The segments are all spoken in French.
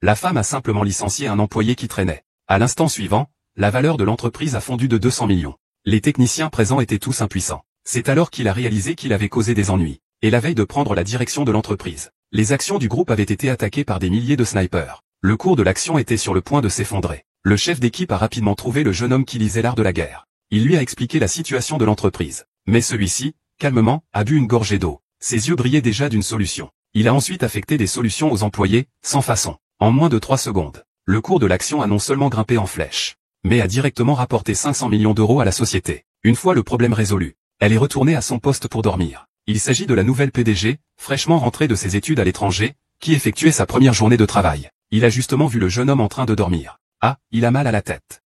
La femme a simplement licencié un employé qui traînait. À l'instant suivant, la valeur de l'entreprise a fondu de 200 millions. Les techniciens présents étaient tous impuissants. C'est alors qu'il a réalisé qu'il avait causé des ennuis. Et la veille de prendre la direction de l'entreprise, les actions du groupe avaient été attaquées par des milliers de snipers. Le cours de l'action était sur le point de s'effondrer. Le chef d'équipe a rapidement trouvé le jeune homme qui lisait l'art de la guerre. Il lui a expliqué la situation de l'entreprise. Mais celui-ci, calmement, a bu une gorgée d'eau. Ses yeux brillaient déjà d'une solution. Il a ensuite affecté des solutions aux employés, sans façon. En moins de 3 secondes, le cours de l'action a non seulement grimpé en flèche, mais a directement rapporté 500 millions d'euros à la société. Une fois le problème résolu, elle est retournée à son poste pour dormir. Il s'agit de la nouvelle PDG, fraîchement rentrée de ses études à l'étranger, qui effectuait sa première journée de travail. Il a justement vu le jeune homme en train de dormir. Ah, il a mal à la tête.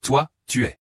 Toi, tu es.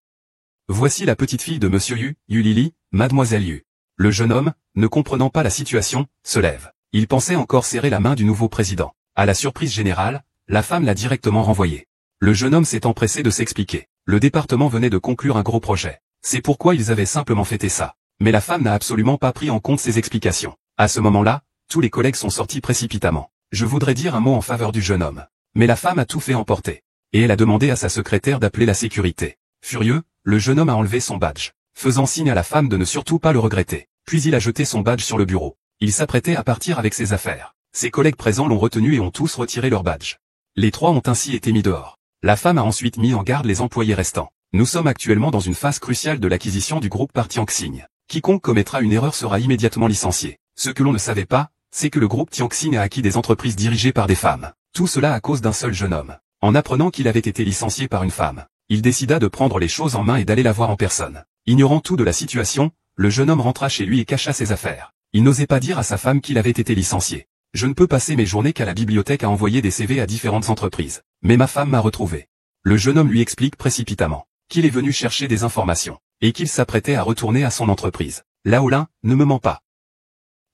Voici la petite fille de Monsieur Yu, Lili, Mademoiselle Yu. Le jeune homme, ne comprenant pas la situation, se lève. Il pensait encore serrer la main du nouveau président. À la surprise générale, la femme l'a directement renvoyé. Le jeune homme s'est empressé de s'expliquer. Le département venait de conclure un gros projet. C'est pourquoi ils avaient simplement fêté ça. Mais la femme n'a absolument pas pris en compte ses explications. À ce moment-là, tous les collègues sont sortis précipitamment. Je voudrais dire un mot en faveur du jeune homme. Mais la femme a tout fait emporter. Et elle a demandé à sa secrétaire d'appeler la sécurité. Furieux, le jeune homme a enlevé son badge, faisant signe à la femme de ne surtout pas le regretter. Puis il a jeté son badge sur le bureau. Il s'apprêtait à partir avec ses affaires. Ses collègues présents l'ont retenu et ont tous retiré leur badge. Les 3 ont ainsi été mis dehors. La femme a ensuite mis en garde les employés restants. Nous sommes actuellement dans une phase cruciale de l'acquisition du groupe par Tianxing. Quiconque commettra une erreur sera immédiatement licencié. Ce que l'on ne savait pas, c'est que le groupe Tianxing a acquis des entreprises dirigées par des femmes. Tout cela à cause d'un seul jeune homme. En apprenant qu'il avait été licencié par une femme, il décida de prendre les choses en main et d'aller la voir en personne. Ignorant tout de la situation, le jeune homme rentra chez lui et cacha ses affaires. Il n'osait pas dire à sa femme qu'il avait été licencié. Je ne peux passer mes journées qu'à la bibliothèque à envoyer des CV à différentes entreprises. Mais ma femme m'a retrouvé. Le jeune homme lui explique précipitamment qu'il est venu chercher des informations, et qu'il s'apprêtait à retourner à son entreprise. Laolin, ne me mens pas.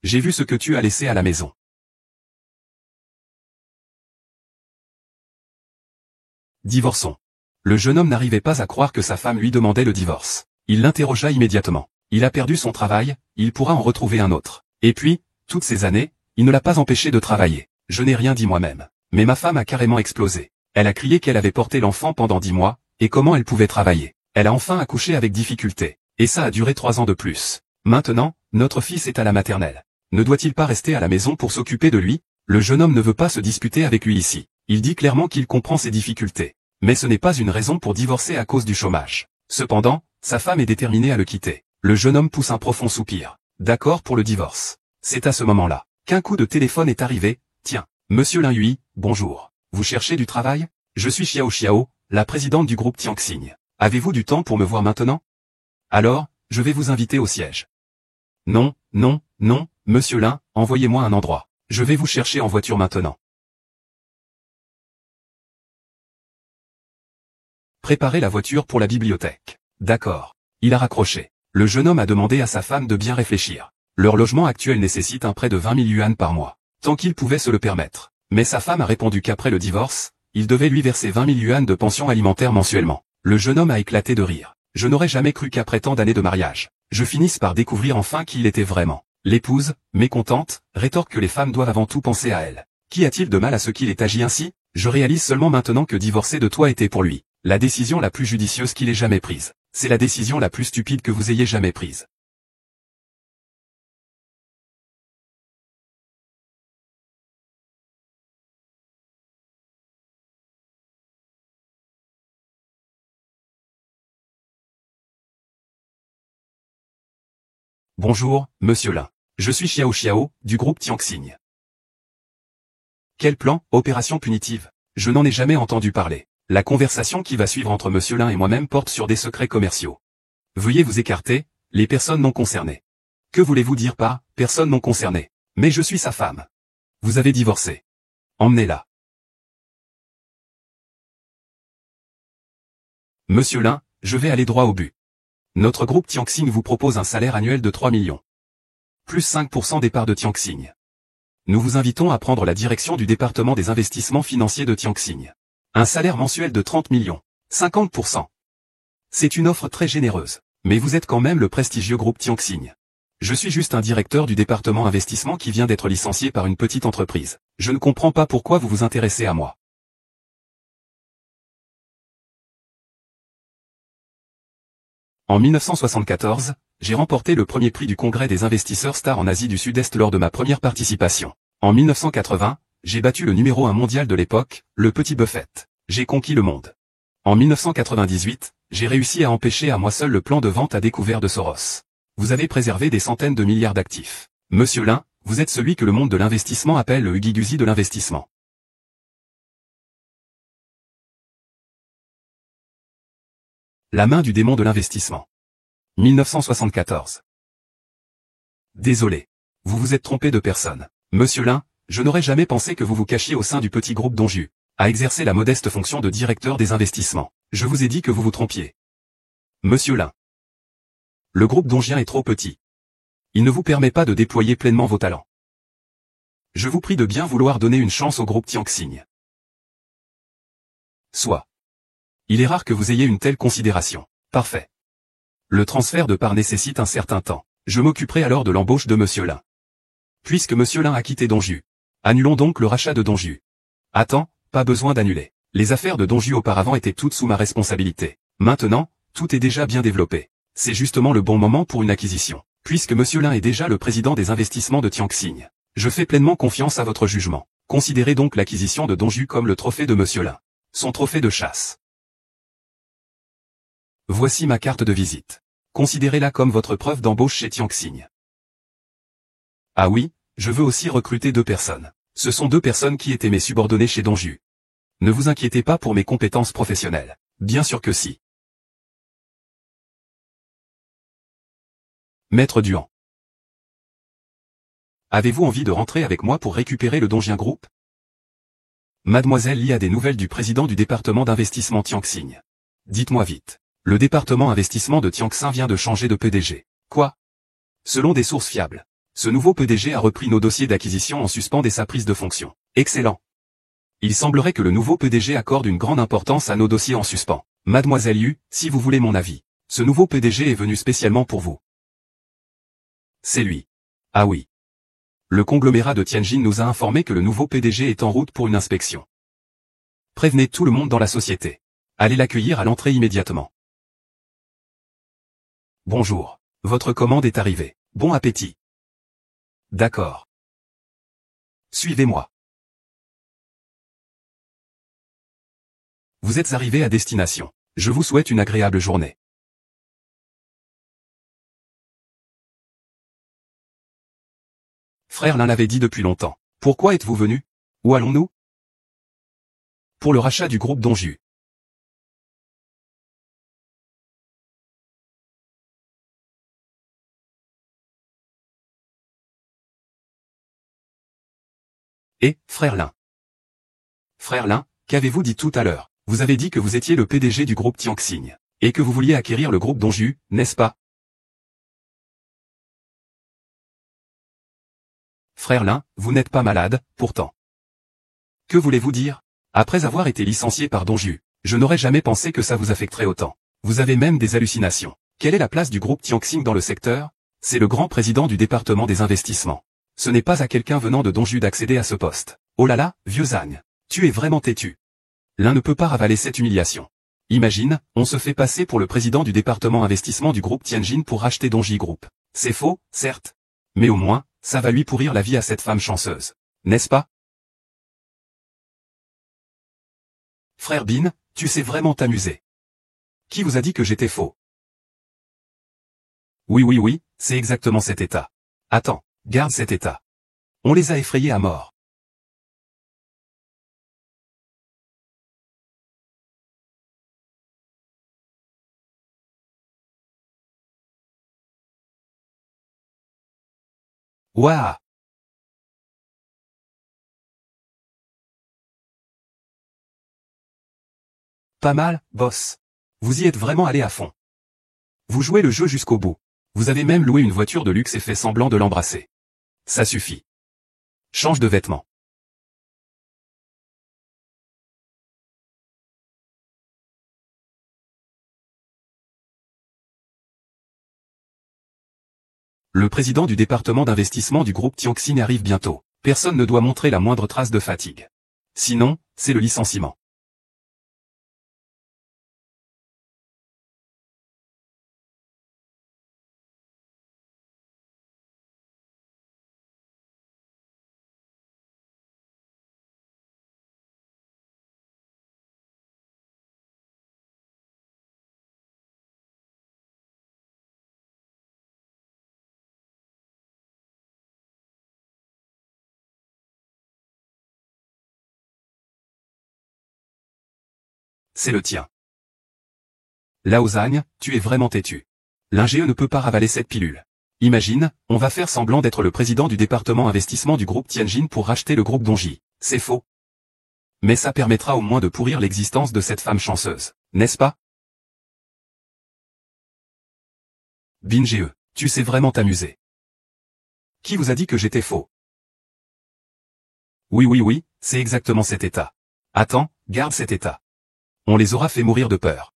J'ai vu ce que tu as laissé à la maison. Divorçons. Le jeune homme n'arrivait pas à croire que sa femme lui demandait le divorce. Il l'interrogea immédiatement. Il a perdu son travail, il pourra en retrouver un autre. Et puis, toutes ces années, il ne l'a pas empêché de travailler. Je n'ai rien dit moi-même. Mais ma femme a carrément explosé. Elle a crié qu'elle avait porté l'enfant pendant 10 mois, et comment elle pouvait travailler. Elle a enfin accouché avec difficulté. Et ça a duré 3 ans de plus. Maintenant, notre fils est à la maternelle. Ne doit-il pas rester à la maison pour s'occuper de lui? Le jeune homme ne veut pas se disputer avec lui ici. Il dit clairement qu'il comprend ses difficultés. Mais ce n'est pas une raison pour divorcer à cause du chômage. Cependant, sa femme est déterminée à le quitter. Le jeune homme pousse un profond soupir. D'accord pour le divorce. C'est à ce moment-là qu'un coup de téléphone est arrivé. Tiens, Monsieur Lin Hui, bonjour. Vous cherchez du travail? Je suis Xiao Xiao, la présidente du groupe Tianxing. Avez-vous du temps pour me voir maintenant? Alors, je vais vous inviter au siège. Non, non, non, Monsieur Lin, envoyez-moi un endroit. Je vais vous chercher en voiture maintenant. Préparez la voiture pour la bibliothèque. D'accord. Il a raccroché. Le jeune homme a demandé à sa femme de bien réfléchir. Leur logement actuel nécessite un prêt de 20 000 yuan par mois, tant qu'il pouvait se le permettre. Mais sa femme a répondu qu'après le divorce, il devait lui verser 20 000 yuan de pension alimentaire mensuellement. Le jeune homme a éclaté de rire. Je n'aurais jamais cru qu'après tant d'années de mariage, je finisse par découvrir enfin qui il était vraiment. L'épouse, mécontente, rétorque que les femmes doivent avant tout penser à elle. Qu'y a-t-il de mal à ce qu'il ait agi ainsi? Je réalise seulement maintenant que divorcer de toi était pour lui la décision la plus judicieuse qu'il ait jamais prise. C'est la décision la plus stupide que vous ayez jamais prise. Bonjour, Monsieur Lin. Je suis Xiao Xiao, du groupe Tianxing. Quel plan, opération punitive? Je n'en ai jamais entendu parler. La conversation qui va suivre entre Monsieur Lin et moi-même porte sur des secrets commerciaux. Veuillez vous écarter, les personnes non concernées. Que voulez-vous dire par « personnes non concernées » ? Mais je suis sa femme. Vous avez divorcé. Emmenez-la. Monsieur Lin, je vais aller droit au but. Notre groupe Tianxing vous propose un salaire annuel de 3 millions. Plus 5% des parts de Tianxing. Nous vous invitons à prendre la direction du département des investissements financiers de Tianxing. Un salaire mensuel de 30 millions. 50%. C'est une offre très généreuse. Mais vous êtes quand même le prestigieux groupe Tianxing. Je suis juste un directeur du département investissement qui vient d'être licencié par une petite entreprise. Je ne comprends pas pourquoi vous vous intéressez à moi. En 1974, j'ai remporté le premier prix du Congrès des investisseurs stars en Asie du Sud-Est lors de ma première participation. En 1980, j'ai battu le numéro 1 mondial de l'époque, le petit Buffett. J'ai conquis le monde. En 1998, j'ai réussi à empêcher à moi seul le plan de vente à découvert de Soros. Vous avez préservé des centaines de milliards d'actifs. Monsieur Lin, vous êtes celui que le monde de l'investissement appelle le Huggy Guzzi de l'investissement. La main du démon de l'investissement. 1974. Désolé. Vous vous êtes trompé de personne. Monsieur Lin, je n'aurais jamais pensé que vous vous cachiez au sein du petit groupe Donju, à exercer la modeste fonction de directeur des investissements. Je vous ai dit que vous vous trompiez. Monsieur Lin. Le groupe dongien est trop petit. Il ne vous permet pas de déployer pleinement vos talents. Je vous prie de bien vouloir donner une chance au groupe Tianxing. Soit. Il est rare que vous ayez une telle considération. Parfait. Le transfert de part nécessite un certain temps. Je m'occuperai alors de l'embauche de Monsieur Lin. Puisque Monsieur Lin a quitté Donju. Annulons donc le rachat de Donju. Attends, pas besoin d'annuler. Les affaires de Donju auparavant étaient toutes sous ma responsabilité. Maintenant, tout est déjà bien développé. C'est justement le bon moment pour une acquisition. Puisque Monsieur Lin est déjà le président des investissements de Tianxing. Je fais pleinement confiance à votre jugement. Considérez donc l'acquisition de Donju comme le trophée de Monsieur Lin. Son trophée de chasse. Voici ma carte de visite. Considérez-la comme votre preuve d'embauche chez Tianxing. Ah oui, je veux aussi recruter 2 personnes. Ce sont 2 personnes qui étaient mes subordonnés chez Donju. Ne vous inquiétez pas pour mes compétences professionnelles. Bien sûr que si. Maître Duan. Avez-vous envie de rentrer avec moi pour récupérer le Dongien Group? Mademoiselle Li a des nouvelles du président du département d'investissement Tianxing. Dites-moi vite. Le département investissement de Tianxing vient de changer de PDG. Quoi? Selon des sources fiables. Ce nouveau PDG a repris nos dossiers d'acquisition en suspens dès sa prise de fonction. Excellent. Il semblerait que le nouveau PDG accorde une grande importance à nos dossiers en suspens. Mademoiselle Yu, si vous voulez mon avis. Ce nouveau PDG est venu spécialement pour vous. C'est lui. Ah oui. Le conglomérat de Tianjin nous a informé que le nouveau PDG est en route pour une inspection. Prévenez tout le monde dans la société. Allez l'accueillir à l'entrée immédiatement. Bonjour. Votre commande est arrivée. Bon appétit. D'accord. Suivez-moi. Vous êtes arrivé à destination. Je vous souhaite une agréable journée. Frère Lin l'avait dit depuis longtemps. Pourquoi êtes-vous venu? Où allons-nous? Pour le rachat du groupe Donju. Et, frère Lin. Frère Lin, qu'avez-vous dit tout à l'heure? Vous avez dit que vous étiez le PDG du groupe Tianxing. Et que vous vouliez acquérir le groupe Donju, n'est-ce pas? Frère Lin, vous n'êtes pas malade, pourtant. Que voulez-vous dire? Après avoir été licencié par Donju, je n'aurais jamais pensé que ça vous affecterait autant. Vous avez même des hallucinations. Quelle est la place du groupe Tianxing dans le secteur? C'est le grand président du département des investissements. Ce n'est pas à quelqu'un venant de Donju d'accéder à ce poste. Oh là là, vieux âne. Tu es vraiment têtu. L'un ne peut pas ravaler cette humiliation. Imagine, on se fait passer pour le président du département investissement du groupe Tianjin pour racheter Donji Group. C'est faux, certes. Mais au moins, ça va lui pourrir la vie à cette femme chanceuse. N'est-ce pas? Frère Bin, tu sais vraiment t'amuser. Qui vous a dit que j'étais faux? Oui, c'est exactement cet état. Attends, garde cet état. On les a effrayés à mort. Ouah! Pas mal, boss. Vous y êtes vraiment allé à fond. Vous jouez le jeu jusqu'au bout. Vous avez même loué une voiture de luxe et fait semblant de l'embrasser. Ça suffit. Change de vêtements. Le président du département d'investissement du groupe Tianxin arrive bientôt. Personne ne doit montrer la moindre trace de fatigue. Sinon, c'est le licenciement. c'est le tien. Laozagne, tu es vraiment têtu. L'ingé ne peut pas ravaler cette pilule. Imagine, on va faire semblant d'être le président du département investissement du groupe Tianjin pour racheter le groupe Donji. C'est faux. Mais ça permettra au moins de pourrir l'existence de cette femme chanceuse, n'est-ce pas? Binge, tu sais vraiment t'amuser. Qui vous a dit que j'étais faux? Oui, c'est exactement cet état. Attends, garde cet état. On les aura fait mourir de peur.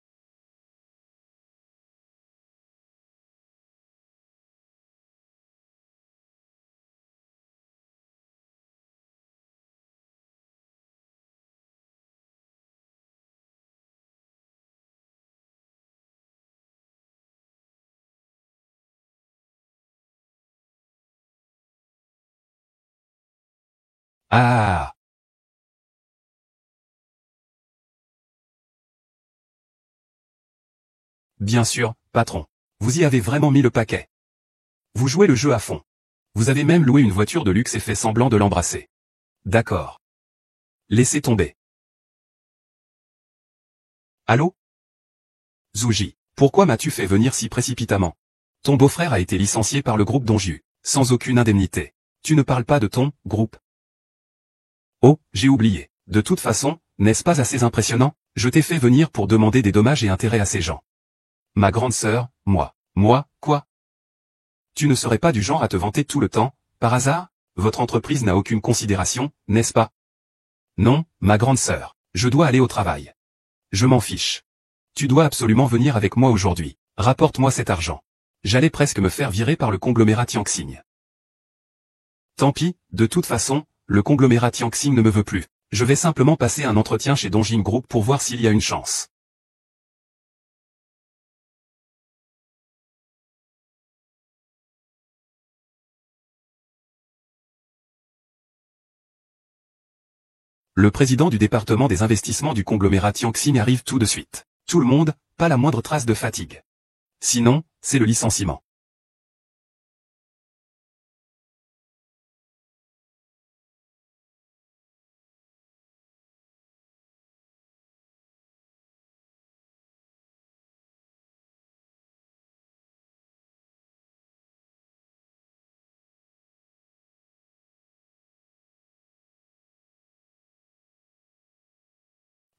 Ah. Bien sûr, patron. Vous y avez vraiment mis le paquet. Vous jouez le jeu à fond. Vous avez même loué une voiture de luxe et fait semblant de l'embrasser. D'accord. Laissez tomber. Allô? Zouji, pourquoi m'as-tu fait venir si précipitamment? Ton beau-frère a été licencié par le groupe Donju, sans aucune indemnité. Tu ne parles pas de ton groupe. Oh, j'ai oublié. De toute façon, n'est-ce pas assez impressionnant? Je t'ai fait venir pour demander des dommages et intérêts à ces gens. Ma grande sœur, moi, quoi? Tu ne serais pas du genre à te vanter tout le temps, par hasard? Votre entreprise n'a aucune considération, n'est-ce pas? Non, ma grande sœur, je dois aller au travail. Je m'en fiche. Tu dois absolument venir avec moi aujourd'hui. Rapporte-moi cet argent. J'allais presque me faire virer par le conglomérat Tianxing. Tant pis, de toute façon, le conglomérat Tianxing ne me veut plus. Je vais simplement passer un entretien chez Dongjin Group pour voir s'il y a une chance. Le président du département des investissements du conglomérat Tianxing arrive tout de suite. Tout le monde, pas la moindre trace de fatigue. Sinon, c'est le licenciement.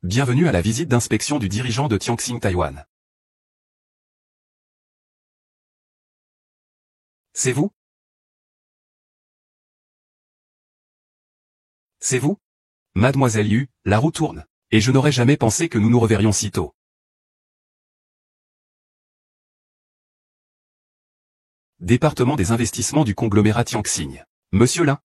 Bienvenue à la visite d'inspection du dirigeant de Tianxing Taïwan. C'est vous? C'est vous? Mademoiselle Yu, la roue tourne. Et je n'aurais jamais pensé que nous nous reverrions si tôt. Département des investissements du conglomérat Tianxing. Monsieur Lin.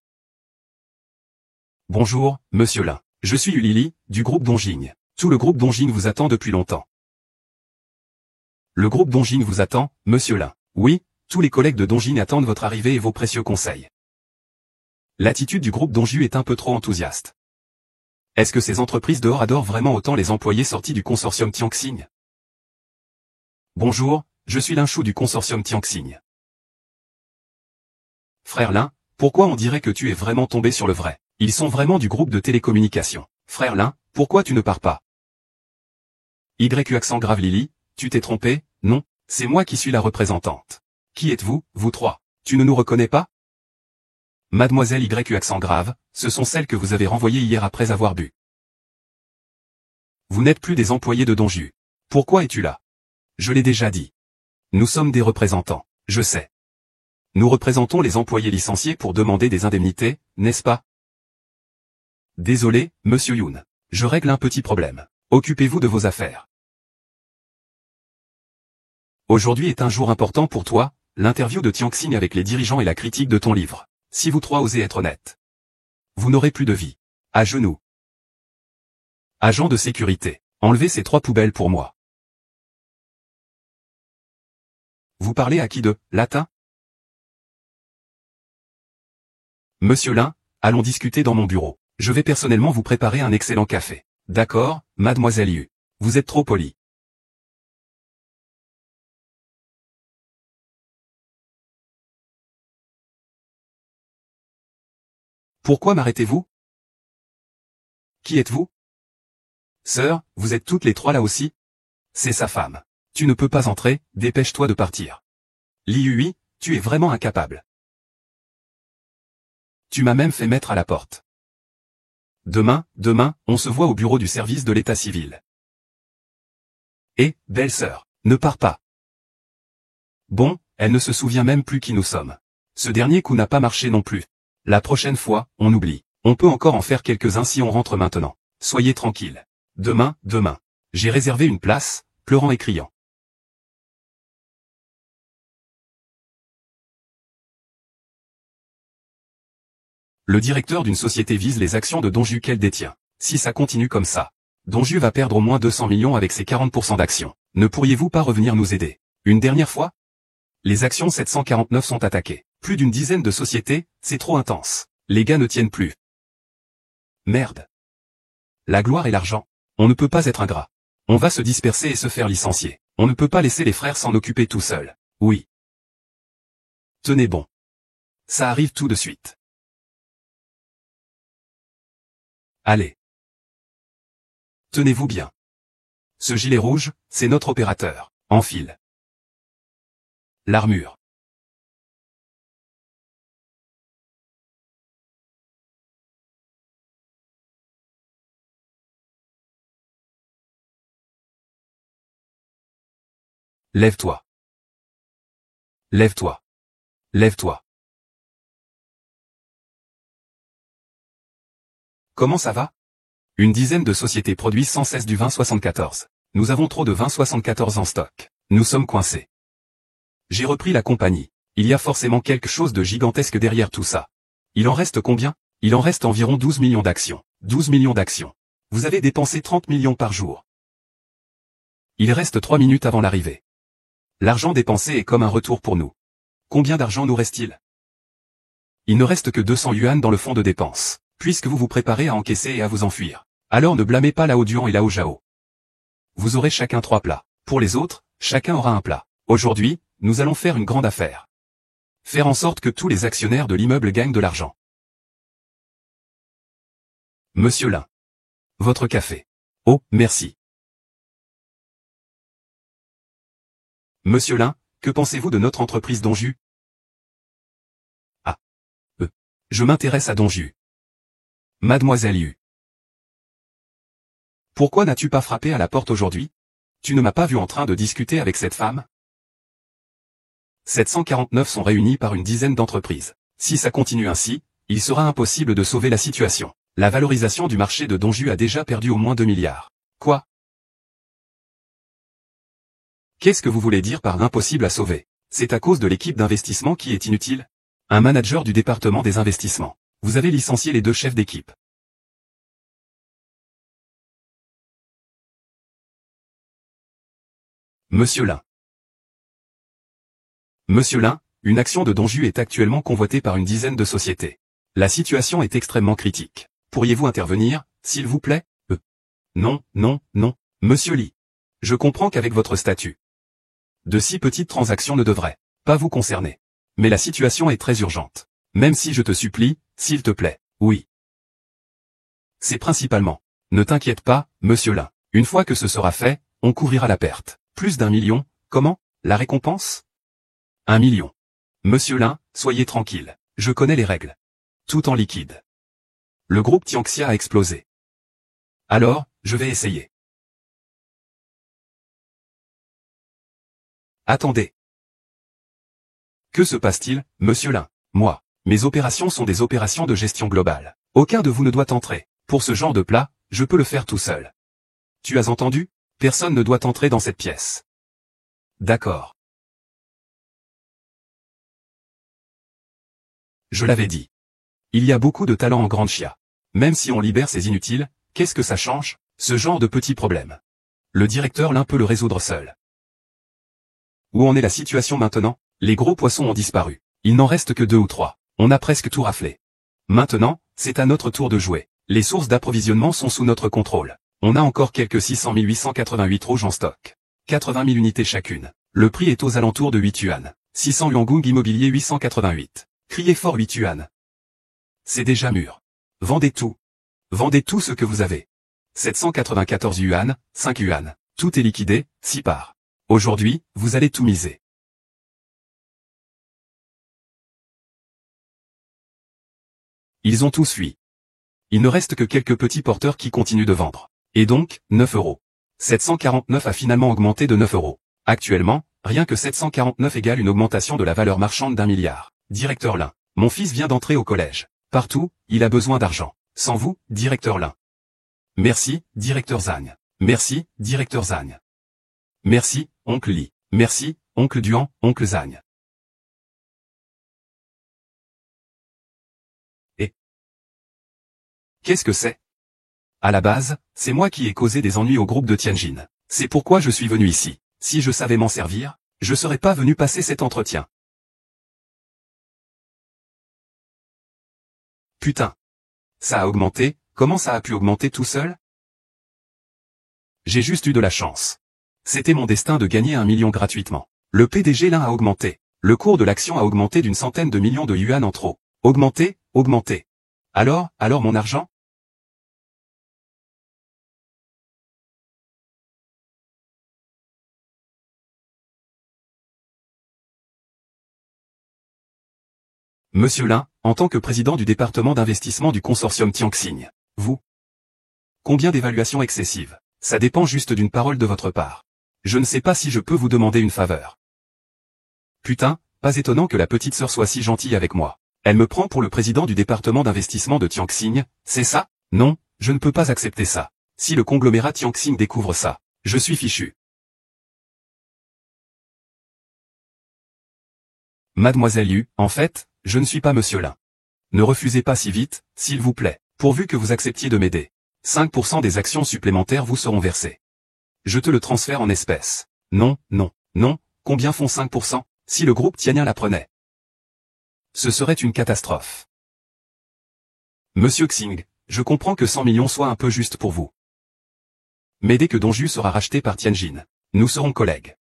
Bonjour, monsieur Lin. Je suis Ulili, du groupe Dongjing. Tout le groupe Dongjing vous attend depuis longtemps. Le groupe Dongjing vous attend, monsieur Lin. Oui, tous les collègues de Dongjing attendent votre arrivée et vos précieux conseils. L'attitude du groupe Donju est un peu trop enthousiaste. Est-ce que ces entreprises dehors adorent vraiment autant les employés sortis du consortium Tianxing? Bonjour, je suis Lin Shu du consortium Tianxing. Frère Lin, pourquoi on dirait que tu es vraiment tombé sur le vrai? Ils sont vraiment du groupe de télécommunications. Frère Lin, pourquoi tu ne pars pas? YQ accent grave Lily, tu t'es trompé? Non, c'est moi qui suis la représentante. Qui êtes-vous, vous trois? Tu ne nous reconnais pas? Mademoiselle YQ accent grave, ce sont celles que vous avez renvoyées hier après avoir bu. Vous n'êtes plus des employés de Donju. Pourquoi es-tu là? Je l'ai déjà dit. Nous sommes des représentants, je sais. Nous représentons les employés licenciés pour demander des indemnités, n'est-ce pas? Désolé, monsieur Yoon. Je règle un petit problème. Occupez-vous de vos affaires. Aujourd'hui est un jour important pour toi, l'interview de Tianxing avec les dirigeants et la critique de ton livre. Si vous trois osez être honnêtes, vous n'aurez plus de vie. À genoux. Agent de sécurité, enlevez ces trois poubelles pour moi. Vous parlez à qui de latin? Monsieur Lin, allons discuter dans mon bureau. Je vais personnellement vous préparer un excellent café. D'accord, mademoiselle Yu. Vous êtes trop polie. Pourquoi m'arrêtez-vous? Qui êtes-vous? Sœur, vous êtes toutes les trois là aussi? C'est sa femme. Tu ne peux pas entrer, dépêche-toi de partir. Li Hui, tu es vraiment incapable. Tu m'as même fait mettre à la porte. Demain, on se voit au bureau du service de l'état civil. Et, belle-sœur, ne pars pas. Bon, elle ne se souvient même plus qui nous sommes. Ce dernier coup n'a pas marché non plus. La prochaine fois, on oublie. On peut encore en faire quelques-uns si on rentre maintenant. Soyez tranquille. Demain. J'ai réservé une place, pleurant et criant. Le directeur d'une société vise les actions de Donju qu'elle détient. Si ça continue comme ça, Donju va perdre au moins 200 millions avec ses 40% d'actions. Ne pourriez-vous pas revenir nous aider? Une dernière fois? Les actions 749 sont attaquées. Plus d'une dizaine de sociétés, c'est trop intense. Les gars ne tiennent plus. Merde. La gloire et l'argent. On ne peut pas être ingrat. On va se disperser et se faire licencier. On ne peut pas laisser les frères s'en occuper tout seuls. Oui. Tenez bon. Ça arrive tout de suite. Allez. Tenez-vous bien. Ce gilet rouge, c'est notre opérateur. Enfile. L'armure. Lève-toi. Lève-toi. Lève-toi. Comment ça va? Une dizaine de sociétés produisent sans cesse du vin 74. Nous avons trop de vin 74 en stock. Nous sommes coincés. J'ai repris la compagnie. Il y a forcément quelque chose de gigantesque derrière tout ça. Il en reste combien? Il en reste environ 12 millions d'actions. 12 millions d'actions. Vous avez dépensé 30 millions par jour. Il reste 3 minutes avant l'arrivée. L'argent dépensé est comme un retour pour nous. Combien d'argent nous reste-t-il? Il ne reste que 200 yuan dans le fonds de dépenses, puisque vous vous préparez à encaisser et à vous enfuir. Alors ne blâmez pas Lao Duan et Lao Zhao. Vous aurez chacun 3 plats. Pour les autres, chacun aura un plat. Aujourd'hui, nous allons faire une grande affaire. Faire en sorte que tous les actionnaires de l'immeuble gagnent de l'argent. Monsieur Lin. Votre café. Oh, merci. Monsieur Lin, que pensez-vous de notre entreprise Donju? Ah. Je m'intéresse à Donju. Mademoiselle Yu. Pourquoi n'as-tu pas frappé à la porte aujourd'hui? Tu ne m'as pas vu en train de discuter avec cette femme? 749 sont réunis par une dizaine d'entreprises. Si ça continue ainsi, il sera impossible de sauver la situation. La valorisation du marché de Donju a déjà perdu au moins 2 milliards. Quoi? Qu'est-ce que vous voulez dire par impossible à sauver? C'est à cause de l'équipe d'investissement qui est inutile? Un manager du département des investissements. Vous avez licencié les 2 chefs d'équipe. Monsieur Lin. Monsieur Lin, une action de Donju est actuellement convoitée par une dizaine de sociétés. La situation est extrêmement critique. Pourriez-vous intervenir, s'il vous plaît? Non. Monsieur Li. Je comprends qu'avec votre statut, de si petites transactions ne devraient pas vous concerner. Mais la situation est très urgente. Même si je te supplie, s'il te plaît, oui. C'est principalement. Ne t'inquiète pas, monsieur Lin. Une fois que ce sera fait, on couvrira la perte. Plus d'1 million, comment? La récompense? 1 million. Monsieur Lin, soyez tranquille. Je connais les règles. Tout en liquide. Le groupe Tianxia a explosé. Alors, je vais essayer. Attendez. Que se passe-t-il, monsieur Lin? Moi, mes opérations sont des opérations de gestion globale. Aucun de vous ne doit entrer. Pour ce genre de plat, je peux le faire tout seul. Tu as entendu? Personne ne doit entrer dans cette pièce. D'accord. Je l'avais dit. Il y a beaucoup de talent en Grande Chia. Même si on libère ces inutiles, qu'est-ce que ça change? Ce genre de petits problèmes. Le directeur Lin peut le résoudre seul. Où en est la situation maintenant? Les gros poissons ont disparu. Il n'en reste que 2 ou 3. On a presque tout raflé. Maintenant, c'est à notre tour de jouer. Les sources d'approvisionnement sont sous notre contrôle. On a encore quelques 600 888 rouges en stock. 80 000 unités chacune. Le prix est aux alentours de 8 yuan. 600 Yuangung immobilier 888. Criez fort 8 yuan. C'est déjà mûr. Vendez tout. Vendez tout ce que vous avez. 794 yuan, 5 yuan. Tout est liquidé, 6 parts. Aujourd'hui, vous allez tout miser. Ils ont tous fui. Il ne reste que quelques petits porteurs qui continuent de vendre. Et donc, 9 euros. 749 a finalement augmenté de 9 euros. Actuellement, rien que 749 égale une augmentation de la valeur marchande d'1 milliard. Directeur Lin. Mon fils vient d'entrer au collège. Partout, il a besoin d'argent. Sans vous, directeur Lin. Merci, directeur Zhang. Merci, directeur Zhang. Merci, oncle Li. Merci, oncle Duan, oncle Zhang. Et qu'est-ce que c'est? À la base, c'est moi qui ai causé des ennuis au groupe de Tianjin. C'est pourquoi je suis venu ici. Si je savais m'en servir, je serais pas venu passer cet entretien. Putain. Ça a augmenté, comment ça a pu augmenter tout seul? J'ai juste eu de la chance. C'était mon destin de gagner 1 million gratuitement. Le PDG Lin a augmenté. Le cours de l'action a augmenté d'une centaine de millions de yuan en trop. Augmenté, augmenté. Alors mon argent? Monsieur Lin, en tant que président du département d'investissement du consortium Tianxing, vous. Combien d'évaluations excessives? Ça dépend juste d'une parole de votre part. Je ne sais pas si je peux vous demander une faveur. Putain, pas étonnant que la petite sœur soit si gentille avec moi. Elle me prend pour le président du département d'investissement de Tianxing, c'est ça? Non, je ne peux pas accepter ça. Si le conglomérat Tianxing découvre ça, je suis fichu. Mademoiselle Yu, en fait, je ne suis pas Monsieur Lin. Ne refusez pas si vite, s'il vous plaît, pourvu que vous acceptiez de m'aider. 5% des actions supplémentaires vous seront versées. Je te le transfère en espèces. Non, non, non, combien font 5%, si le groupe Tianyin la prenait? Ce serait une catastrophe. Monsieur Xing, je comprends que 100 millions soit un peu juste pour vous. Mais dès que Donju sera racheté par Tianjin, nous serons collègues.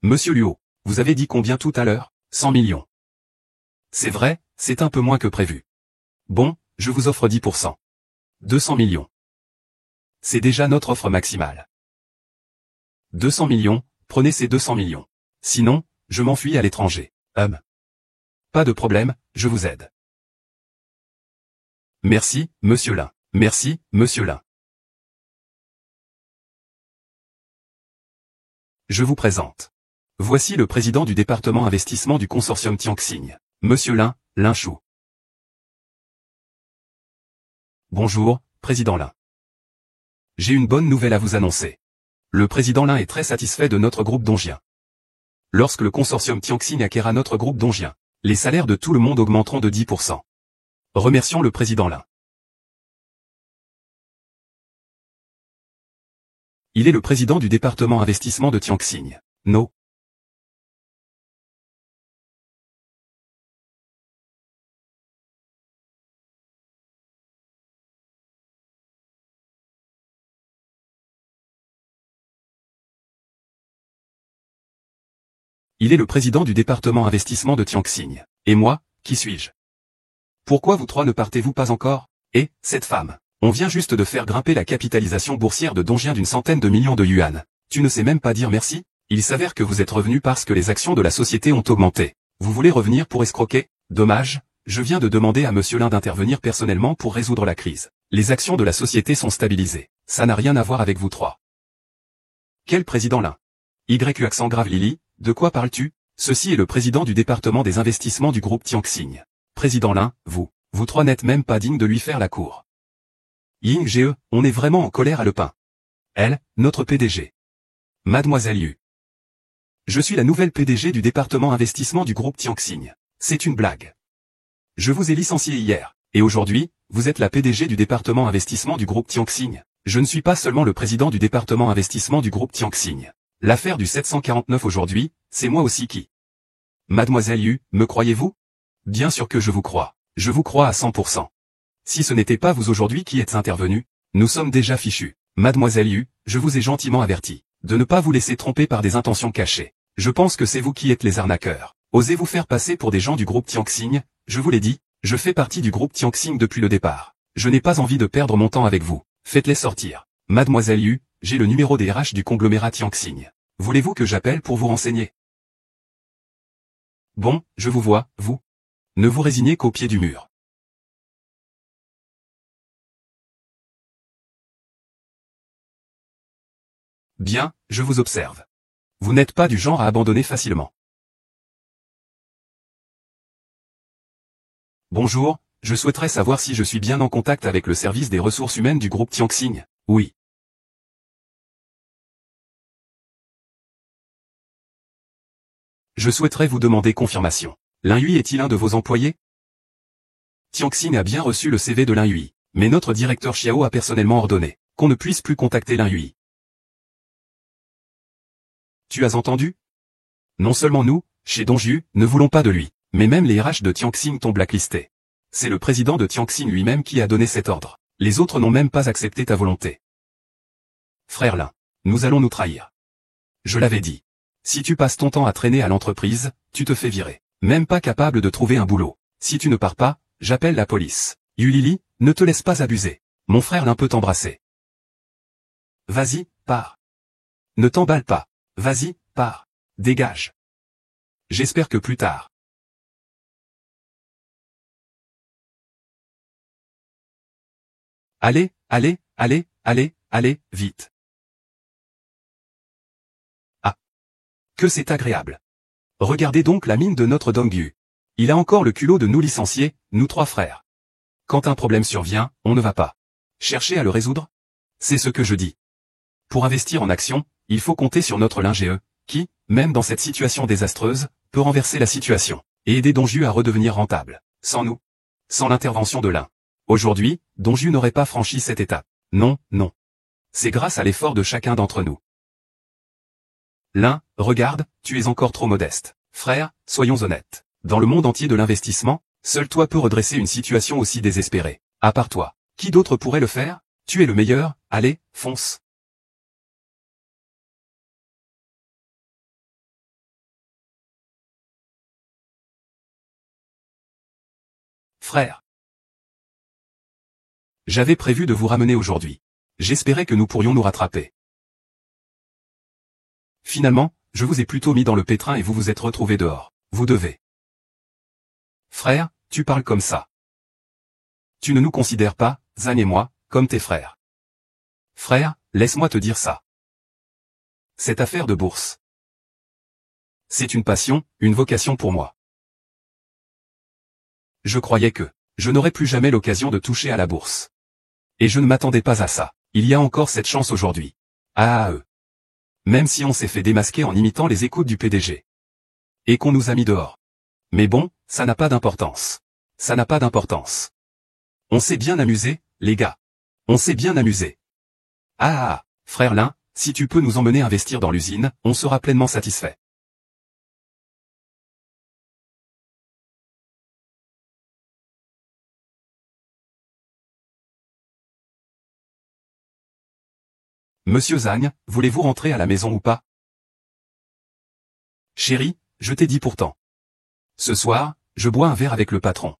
Monsieur Luo, vous avez dit combien tout à l'heure? 100 millions. C'est vrai, c'est un peu moins que prévu. Bon, je vous offre 10%. 200 millions. C'est déjà notre offre maximale. 200 millions, prenez ces 200 millions. Sinon, je m'enfuis à l'étranger. Pas de problème, je vous aide. Merci, monsieur Lin. Merci, monsieur Lin. Je vous présente. Voici le président du département investissement du consortium Tianxing, monsieur Lin, Lin Shu. Bonjour, président Lin. J'ai une bonne nouvelle à vous annoncer. Le président Lin est très satisfait de notre groupe Dongjien. Lorsque le consortium Tianxing acquérera notre groupe Dongjien, les salaires de tout le monde augmenteront de 10%. Remercions le président Lin. Il est le président du département investissement de Tianxing. No. Il est le président du département investissement de Tianxing. Et moi, qui suis-je? Pourquoi vous trois ne partez-vous pas encore? Et, cette femme, on vient juste de faire grimper la capitalisation boursière de Dongjien d'une centaine de millions de yuan. Tu ne sais même pas dire merci? Il s'avère que vous êtes revenu parce que les actions de la société ont augmenté. Vous voulez revenir pour escroquer? Dommage, je viens de demander à monsieur Lin d'intervenir personnellement pour résoudre la crise. Les actions de la société sont stabilisées. Ça n'a rien à voir avec vous trois. Quel président Lin? YU accent grave Lily, de quoi parles-tu? Ceci est le président du département des investissements du groupe Tianxing. Président Lin, vous trois n'êtes même pas digne de lui faire la cour. Ying Ge, on est vraiment en colère à le pain. Elle, notre PDG. Mademoiselle Yu. Je suis la nouvelle PDG du département investissement du groupe Tianxing. C'est une blague. Je vous ai licencié hier, et aujourd'hui, vous êtes la PDG du département investissement du groupe Tianxing. Je ne suis pas seulement le président du département investissement du groupe Tianxing. L'affaire du 749 aujourd'hui, c'est moi aussi qui. Mademoiselle Yu, me croyez-vous? Bien sûr que je vous crois. Je vous crois à 100%. Si ce n'était pas vous aujourd'hui qui êtes intervenu, nous sommes déjà fichus. Mademoiselle Yu, je vous ai gentiment averti de ne pas vous laisser tromper par des intentions cachées. Je pense que c'est vous qui êtes les arnaqueurs. Osez vous faire passer pour des gens du groupe Tianxing, je vous l'ai dit, je fais partie du groupe Tianxing depuis le départ. Je n'ai pas envie de perdre mon temps avec vous. Faites-les sortir. Mademoiselle Yu, j'ai le numéro des RH du conglomérat Tianxing. Voulez-vous que j'appelle pour vous renseigner? Bon, je vous vois, vous. Ne vous résignez qu'au pied du mur. Bien, je vous observe. Vous n'êtes pas du genre à abandonner facilement. Bonjour, je souhaiterais savoir si je suis bien en contact avec le service des ressources humaines du groupe Tianxing. Oui. Je souhaiterais vous demander confirmation. Lin Hui est-il un de vos employés? Tianxing a bien reçu le CV de Lin Hui, mais notre directeur Xiao a personnellement ordonné qu'on ne puisse plus contacter Lin Hui. Tu as entendu? Non seulement nous, chez Donju, ne voulons pas de lui, mais même les RH de Tianxing t'ont blacklisté. C'est le président de Tianxing lui-même qui a donné cet ordre. Les autres n'ont même pas accepté ta volonté. Frère Lin, nous allons nous trahir. Je l'avais dit. Si tu passes ton temps à traîner à l'entreprise, tu te fais virer. Même pas capable de trouver un boulot. Si tu ne pars pas, j'appelle la police. Yulili, ne te laisse pas abuser. Mon frère Lin peut t'embrasser. Vas-y, pars. Ne t'emballe pas. Vas-y, pars. Dégage. J'espère que plus tard. Allez, allez, allez, allez, allez, vite. Ah. Que c'est agréable. Regardez donc la mine de notre Dongyu. Il a encore le culot de nous licencier, nous trois frères. Quand un problème survient, on ne va pas chercher à le résoudre. C'est ce que je dis. Pour investir en action, il faut compter sur notre Lin GE, qui, même dans cette situation désastreuse, peut renverser la situation, et aider Donju à redevenir rentable. Sans nous. Sans l'intervention de Lin. Aujourd'hui, Donju n'aurait pas franchi cette étape. Non, non. C'est grâce à l'effort de chacun d'entre nous. Lin, regarde, tu es encore trop modeste. Frère, soyons honnêtes. Dans le monde entier de l'investissement, seul toi peux redresser une situation aussi désespérée. À part toi, qui d'autre pourrait le faire? Tu es le meilleur, allez, fonce. Frère. J'avais prévu de vous ramener aujourd'hui. J'espérais que nous pourrions nous rattraper. Finalement, je vous ai plutôt mis dans le pétrin et vous vous êtes retrouvés dehors. Vous devez. Frère, tu parles comme ça. Tu ne nous considères pas, Zan et moi, comme tes frères. Frère, laisse-moi te dire ça. Cette affaire de bourse. C'est une passion, une vocation pour moi. Je croyais que je n'aurais plus jamais l'occasion de toucher à la bourse. Et je ne m'attendais pas à ça. Il y a encore cette chance aujourd'hui. Ah eux. Même si on s'est fait démasquer en imitant les écoutes du PDG. Et qu'on nous a mis dehors. Mais bon, ça n'a pas d'importance. Ça n'a pas d'importance. On s'est bien amusé, les gars. On s'est bien amusé. Ah, frère Lin, si tu peux nous emmener investir dans l'usine, on sera pleinement satisfait. Monsieur Zhang, voulez-vous rentrer à la maison ou pas? Chérie, je t'ai dit pourtant. Ce soir, je bois un verre avec le patron.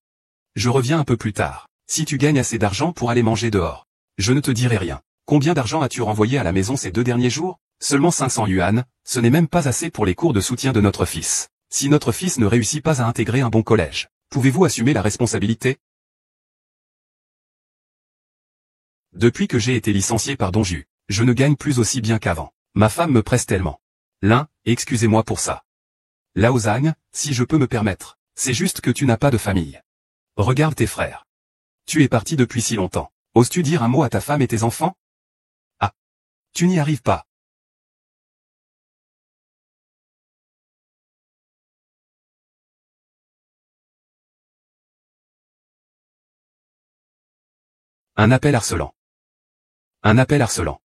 Je reviens un peu plus tard. Si tu gagnes assez d'argent pour aller manger dehors, je ne te dirai rien. Combien d'argent as-tu renvoyé à la maison ces 2 derniers jours? Seulement 500 yuan, ce n'est même pas assez pour les cours de soutien de notre fils. Si notre fils ne réussit pas à intégrer un bon collège, pouvez-vous assumer la responsabilité? Depuis que j'ai été licencié par Donju, je ne gagne plus aussi bien qu'avant. Ma femme me presse tellement. Lin, excusez-moi pour ça. Lao Zhang, si je peux me permettre, c'est juste que tu n'as pas de famille. Regarde tes frères. Tu es parti depuis si longtemps. Oses-tu dire un mot à ta femme et tes enfants? Ah. Tu n'y arrives pas. Un appel harcelant. Un appel harcelant.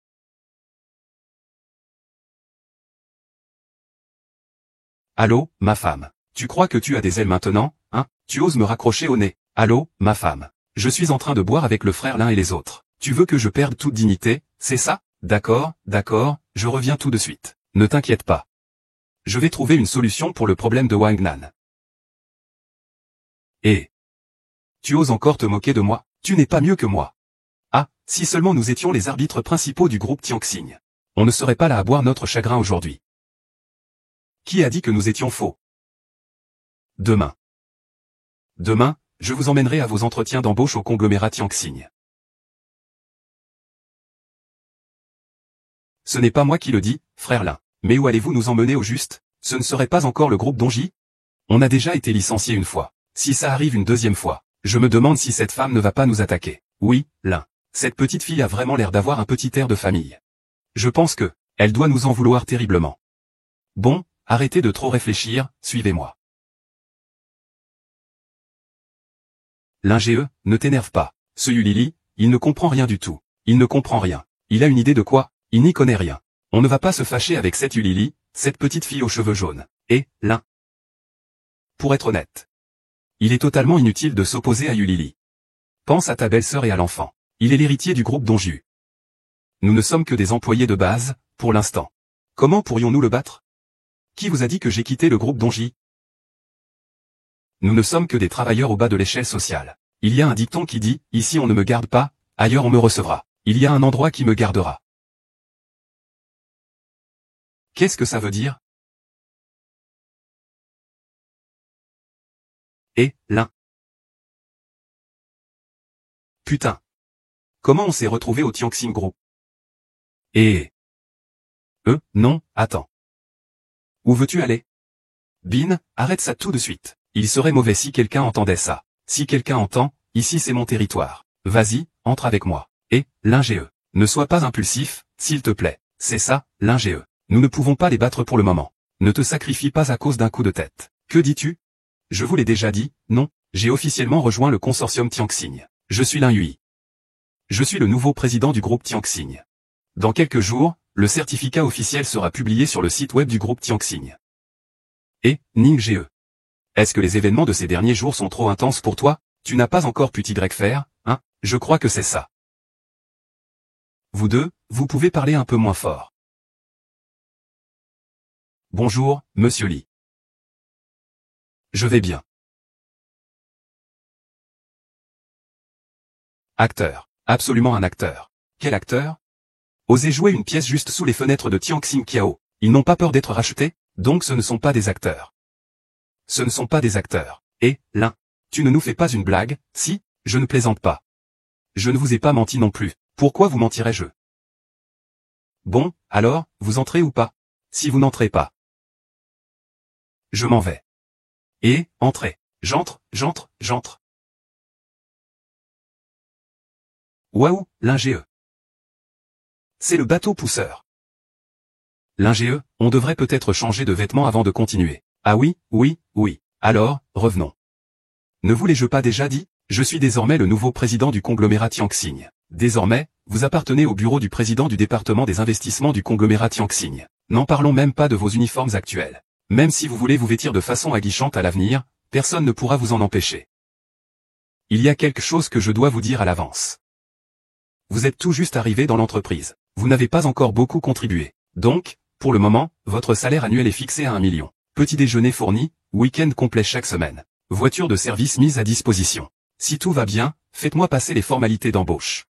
Allô, ma femme. Tu crois que tu as des ailes maintenant, hein? Tu oses me raccrocher au nez. Allô, ma femme. Je suis en train de boire avec le frère l'un et les autres. Tu veux que je perde toute dignité, c'est ça? D'accord, d'accord, je reviens tout de suite. Ne t'inquiète pas. Je vais trouver une solution pour le problème de Wang Nan. Et tu oses encore te moquer de moi? Tu n'es pas mieux que moi. Ah, Si seulement nous étions les arbitres principaux du groupe Tianxing. On ne serait pas là à boire notre chagrin aujourd'hui. Qui a dit que nous étions faux? Demain. Demain, je vous emmènerai à vos entretiens d'embauche au conglomérat Tianxing. Ce n'est pas moi qui le dis, frère Lin. Mais où allez-vous nous emmener au juste? Ce ne serait pas encore le groupe Donji? On a déjà été licencié une fois. Si ça arrive une deuxième fois, je me demande si cette femme ne va pas nous attaquer. Oui, Lin. Cette petite fille a vraiment l'air d'avoir un petit air de famille. Je pense que, elle doit nous en vouloir terriblement. Bon, arrêtez de trop réfléchir, suivez-moi. Lin GE, ne t'énerve pas. Ce Yulili, il ne comprend rien du tout. Il ne comprend rien. Il a une idée de quoi? Il n'y connaît rien. On ne va pas se fâcher avec cette Yulili, cette petite fille aux cheveux jaunes. Et, Lin. Pour être honnête. Il est totalement inutile de s'opposer à Yulili. Pense à ta belle-sœur et à l'enfant. Il est l'héritier du groupe Donju. Nous ne sommes que des employés de base, pour l'instant. Comment pourrions-nous le battre? Qui vous a dit que j'ai quitté le groupe Donji? Nous ne sommes que des travailleurs au bas de l'échelle sociale. Il y a un dicton qui dit, ici on ne me garde pas, ailleurs on me recevra. Il y a un endroit qui me gardera. Qu'est-ce que ça veut dire? Eh, Lin. Putain. Comment on s'est retrouvé au Tianxing Group? Non, attends. Où veux-tu aller? Bin, arrête ça tout de suite. Il serait mauvais si quelqu'un entendait ça. Si quelqu'un entend, ici c'est mon territoire. Vas-y, entre avec moi. Et, Lin GE. Ne sois pas impulsif, s'il te plaît. C'est ça, Lin GE. Nous ne pouvons pas les battre pour le moment. Ne te sacrifie pas à cause d'un coup de tête. Que dis-tu? Je vous l'ai déjà dit, non, j'ai officiellement rejoint le consortium Tianxing. Je suis Lin Yui. Je suis le nouveau président du groupe Tianxing. Dans quelques jours, le certificat officiel sera publié sur le site web du groupe Tianxing. Et, Ning GE. Est-ce que les événements de ces derniers jours sont trop intenses pour toi? Tu n'as pas encore pu t'y faire, hein? Je crois que c'est ça. Vous deux, vous pouvez parler un peu moins fort. Bonjour, monsieur Li. Je vais bien. Acteur. Absolument un acteur. Quel acteur? Oser jouer une pièce juste sous les fenêtres de Tianxing Kiao. Ils n'ont pas peur d'être rachetés, donc ce ne sont pas des acteurs. Ce ne sont pas des acteurs. Et, Lin, tu ne nous fais pas une blague? Si, je ne plaisante pas. Je ne vous ai pas menti non plus. Pourquoi vous mentirais-je? Bon, alors, vous entrez ou pas? Si vous n'entrez pas, je m'en vais. Et, entrez. J'entre. Waouh, Lin GE. C'est le bateau pousseur. Lin GE, on devrait peut-être changer de vêtements avant de continuer. Ah oui. Alors, revenons. Ne vous l'ai-je pas déjà dit? Je suis désormais le nouveau président du conglomérat Tianxing. Désormais, vous appartenez au bureau du président du département des investissements du conglomérat Tianxing. N'en parlons même pas de vos uniformes actuels. Même si vous voulez vous vêtir de façon aguichante à l'avenir, personne ne pourra vous en empêcher. Il y a quelque chose que je dois vous dire à l'avance. Vous êtes tout juste arrivé dans l'entreprise. Vous n'avez pas encore beaucoup contribué. Donc, pour le moment, votre salaire annuel est fixé à 1 million. Petit déjeuner fourni, week-end complet chaque semaine. Voiture de service mise à disposition. Si tout va bien, faites-moi passer les formalités d'embauche.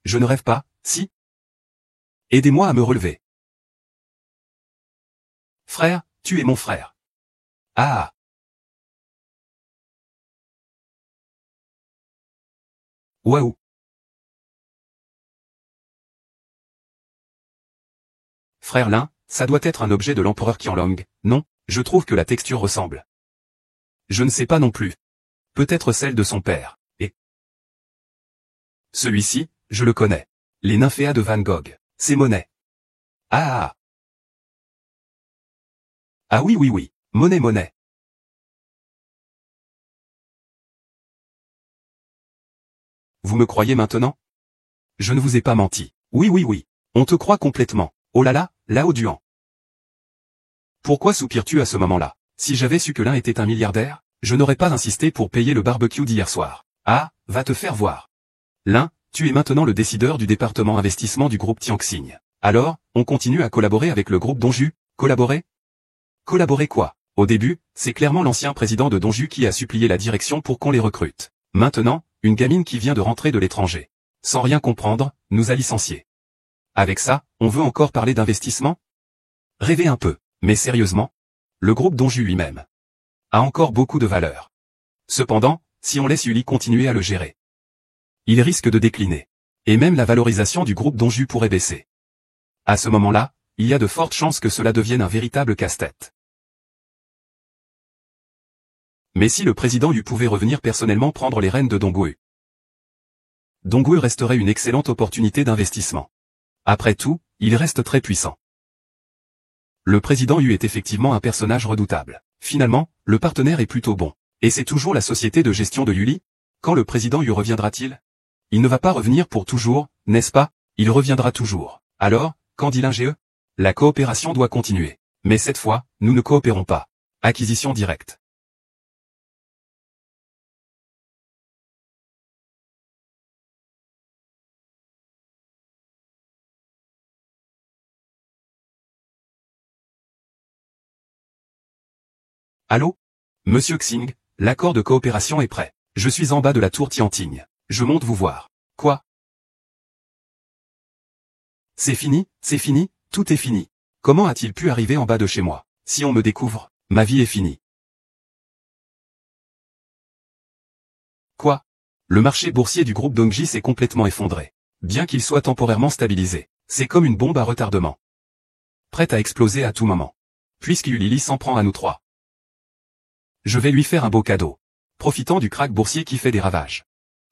Je ne rêve pas, si? Aidez-moi à me relever. Frère, tu es mon frère. Ah. Waouh. Frère Lin, ça doit être un objet de l'empereur Qianlong, non? Je trouve que la texture ressemble. Je ne sais pas non plus. Peut-être celle de son père, et... Celui-ci, je le connais. Les nymphéas de Van Gogh. C'est Monet. Ah. Ah oui. Monet. Vous me croyez maintenant? Je ne vous ai pas menti. Oui. On te croit complètement. Oh là là, Lao Duan. Pourquoi soupires-tu à ce moment-là? Si j'avais su que l'un était un milliardaire, je n'aurais pas insisté pour payer le barbecue d'hier soir. Ah, va te faire voir. L'un, tu es maintenant le décideur du département investissement du groupe Tianxing. Alors, on continue à collaborer avec le groupe Donju. Collaborer? Collaborer quoi? Au début, c'est clairement l'ancien président de Donju qui a supplié la direction pour qu'on les recrute. Maintenant, une gamine qui vient de rentrer de l'étranger. Sans rien comprendre, nous a licenciés. Avec ça, on veut encore parler d'investissement? Rêvez un peu, mais sérieusement? Le groupe Donju lui-même a encore beaucoup de valeur. Cependant, si on laisse Yuli continuer à le gérer, il risque de décliner. Et même la valorisation du groupe Donju pourrait baisser. À ce moment-là, il y a de fortes chances que cela devienne un véritable casse-tête. Mais si le président Yu pouvait revenir personnellement prendre les rênes de Dongwu, Dongwu resterait une excellente opportunité d'investissement. Après tout, il reste très puissant. Le président Yu est effectivement un personnage redoutable. Finalement, le partenaire est plutôt bon. Et c'est toujours la société de gestion de Yuli? Quand le président Yu reviendra-t-il? Il ne va pas revenir pour toujours, n'est-ce pas? Il reviendra toujours. Alors, qu'en dit l'INGE? La coopération doit continuer. Mais cette fois, nous ne coopérons pas. Acquisition directe. Allô? Monsieur Xing, l'accord de coopération est prêt. Je suis en bas de la tour Tianting. Je monte vous voir. Quoi? C'est fini, tout est fini. Comment a-t-il pu arriver en bas de chez moi? Si on me découvre, ma vie est finie. Quoi? Le marché boursier du groupe Dongji s'est complètement effondré. Bien qu'il soit temporairement stabilisé, c'est comme une bombe à retardement. Prête à exploser à tout moment. Puisque Yulili s'en prend à nous trois. Je vais lui faire un beau cadeau. Profitant du krach boursier qui fait des ravages.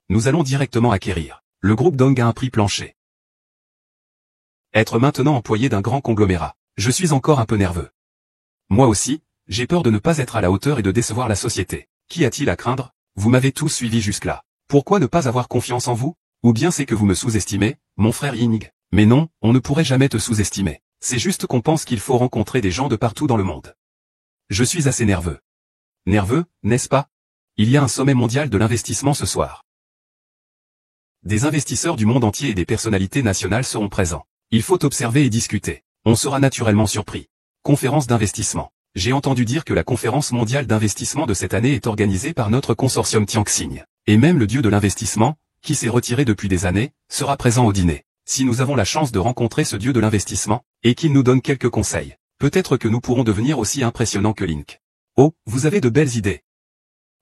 Nous allons directement acquérir le groupe Dong à un prix plancher. Être maintenant employé d'un grand conglomérat. Je suis encore un peu nerveux. Moi aussi, j'ai peur de ne pas être à la hauteur et de décevoir la société. Qu'y a-t-il à craindre? Vous m'avez tous suivi jusque-là. Pourquoi ne pas avoir confiance en vous? Ou bien c'est que vous me sous-estimez, mon frère Ying? Mais non, on ne pourrait jamais te sous-estimer. C'est juste qu'on pense qu'il faut rencontrer des gens de partout dans le monde. Je suis assez nerveux. Nerveux, n'est-ce pas? Il y a un sommet mondial de l'investissement ce soir. Des investisseurs du monde entier et des personnalités nationales seront présents. Il faut observer et discuter. On sera naturellement surpris. Conférence d'investissement. J'ai entendu dire que la conférence mondiale d'investissement de cette année est organisée par notre consortium Tianxing. Et même le dieu de l'investissement, qui s'est retiré depuis des années, sera présent au dîner. Si nous avons la chance de rencontrer ce dieu de l'investissement, et qu'il nous donne quelques conseils, peut-être que nous pourrons devenir aussi impressionnants que Link. Oh, vous avez de belles idées.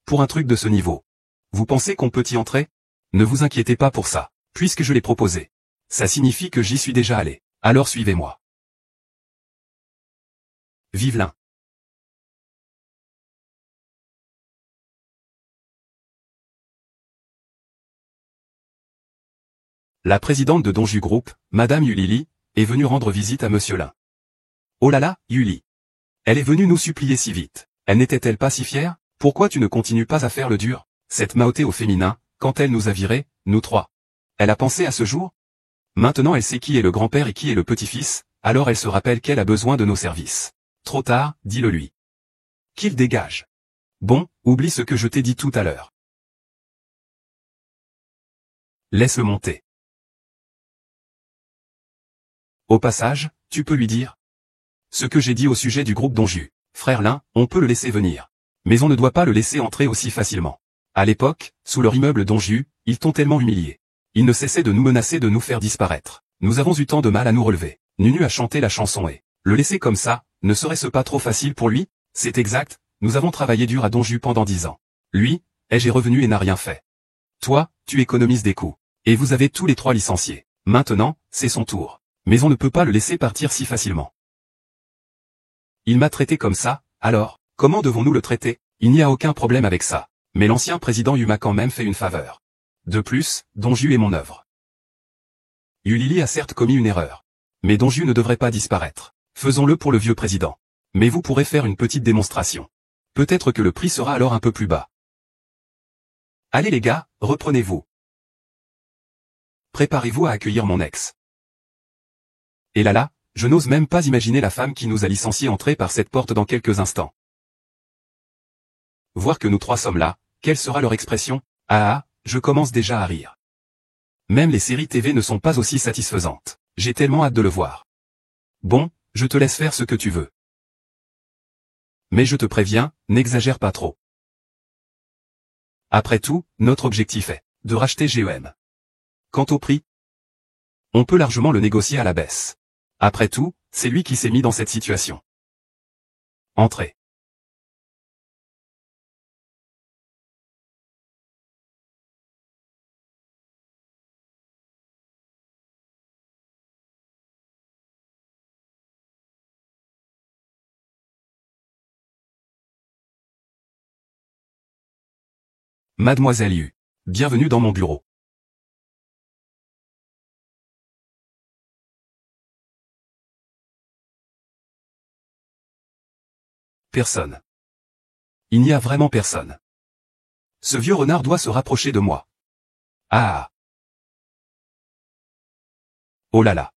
Pour un truc de ce niveau. Vous pensez qu'on peut y entrer? Ne vous inquiétez pas pour ça, puisque je l'ai proposé. Ça signifie que j'y suis déjà allé. Alors suivez-moi. Vive l'un. La présidente de Donju Group, Madame Yulili, est venue rendre visite à Monsieur Lin. Oh là là, Yuli. Elle est venue nous supplier si vite. Elle n'était-elle pas si fière? Pourquoi tu ne continues pas à faire le dur? Cette Maoté au féminin, quand elle nous a virés, nous trois. Elle a pensé à ce jour? Maintenant elle sait qui est le grand-père et qui est le petit-fils, alors elle se rappelle qu'elle a besoin de nos services. Trop tard, dis-le lui. Qu'il dégage. Bon, oublie ce que je t'ai dit tout à l'heure. Laisse-le monter. Au passage, tu peux lui dire ce que j'ai dit au sujet du groupe Donju. Frère Lin, on peut le laisser venir. Mais on ne doit pas le laisser entrer aussi facilement. À l'époque, sous leur immeuble Donju, ils t'ont tellement humiliés. Ils ne cessaient de nous menacer de nous faire disparaître. Nous avons eu tant de mal à nous relever. Nunu a chanté la chanson et le laisser comme ça, ne serait-ce pas trop facile pour lui? C'est exact, nous avons travaillé dur à Donju pendant 10 ans. Lui, est revenu et n'a rien fait. Toi, tu économises des coûts. Et vous avez tous les trois licenciés. Maintenant, c'est son tour. Mais on ne peut pas le laisser partir si facilement. Il m'a traité comme ça, alors, comment devons-nous le traiter? Il n'y a aucun problème avec ça. Mais l'ancien président Yu m'a quand même fait une faveur. De plus, Donju est mon œuvre. Yulili a certes commis une erreur. Mais Donju ne devrait pas disparaître. Faisons-le pour le vieux président. Mais vous pourrez faire une petite démonstration. Peut-être que le prix sera alors un peu plus bas. Allez les gars, reprenez-vous. Préparez-vous à accueillir mon ex. Et là, je n'ose même pas imaginer la femme qui nous a licenciés entrer par cette porte dans quelques instants. Voir que nous trois sommes là, quelle sera leur expression? Ah, je commence déjà à rire. Même les séries TV ne sont pas aussi satisfaisantes. J'ai tellement hâte de le voir. Bon, je te laisse faire ce que tu veux. Mais je te préviens, n'exagère pas trop. Après tout, notre objectif est de racheter GEM. Quant au prix, on peut largement le négocier à la baisse. Après tout, c'est lui qui s'est mis dans cette situation. Entrez. Mademoiselle Yu. Bienvenue dans mon bureau. Personne. Il n'y a vraiment personne. Ce vieux renard doit se rapprocher de moi. Ah. Oh là là.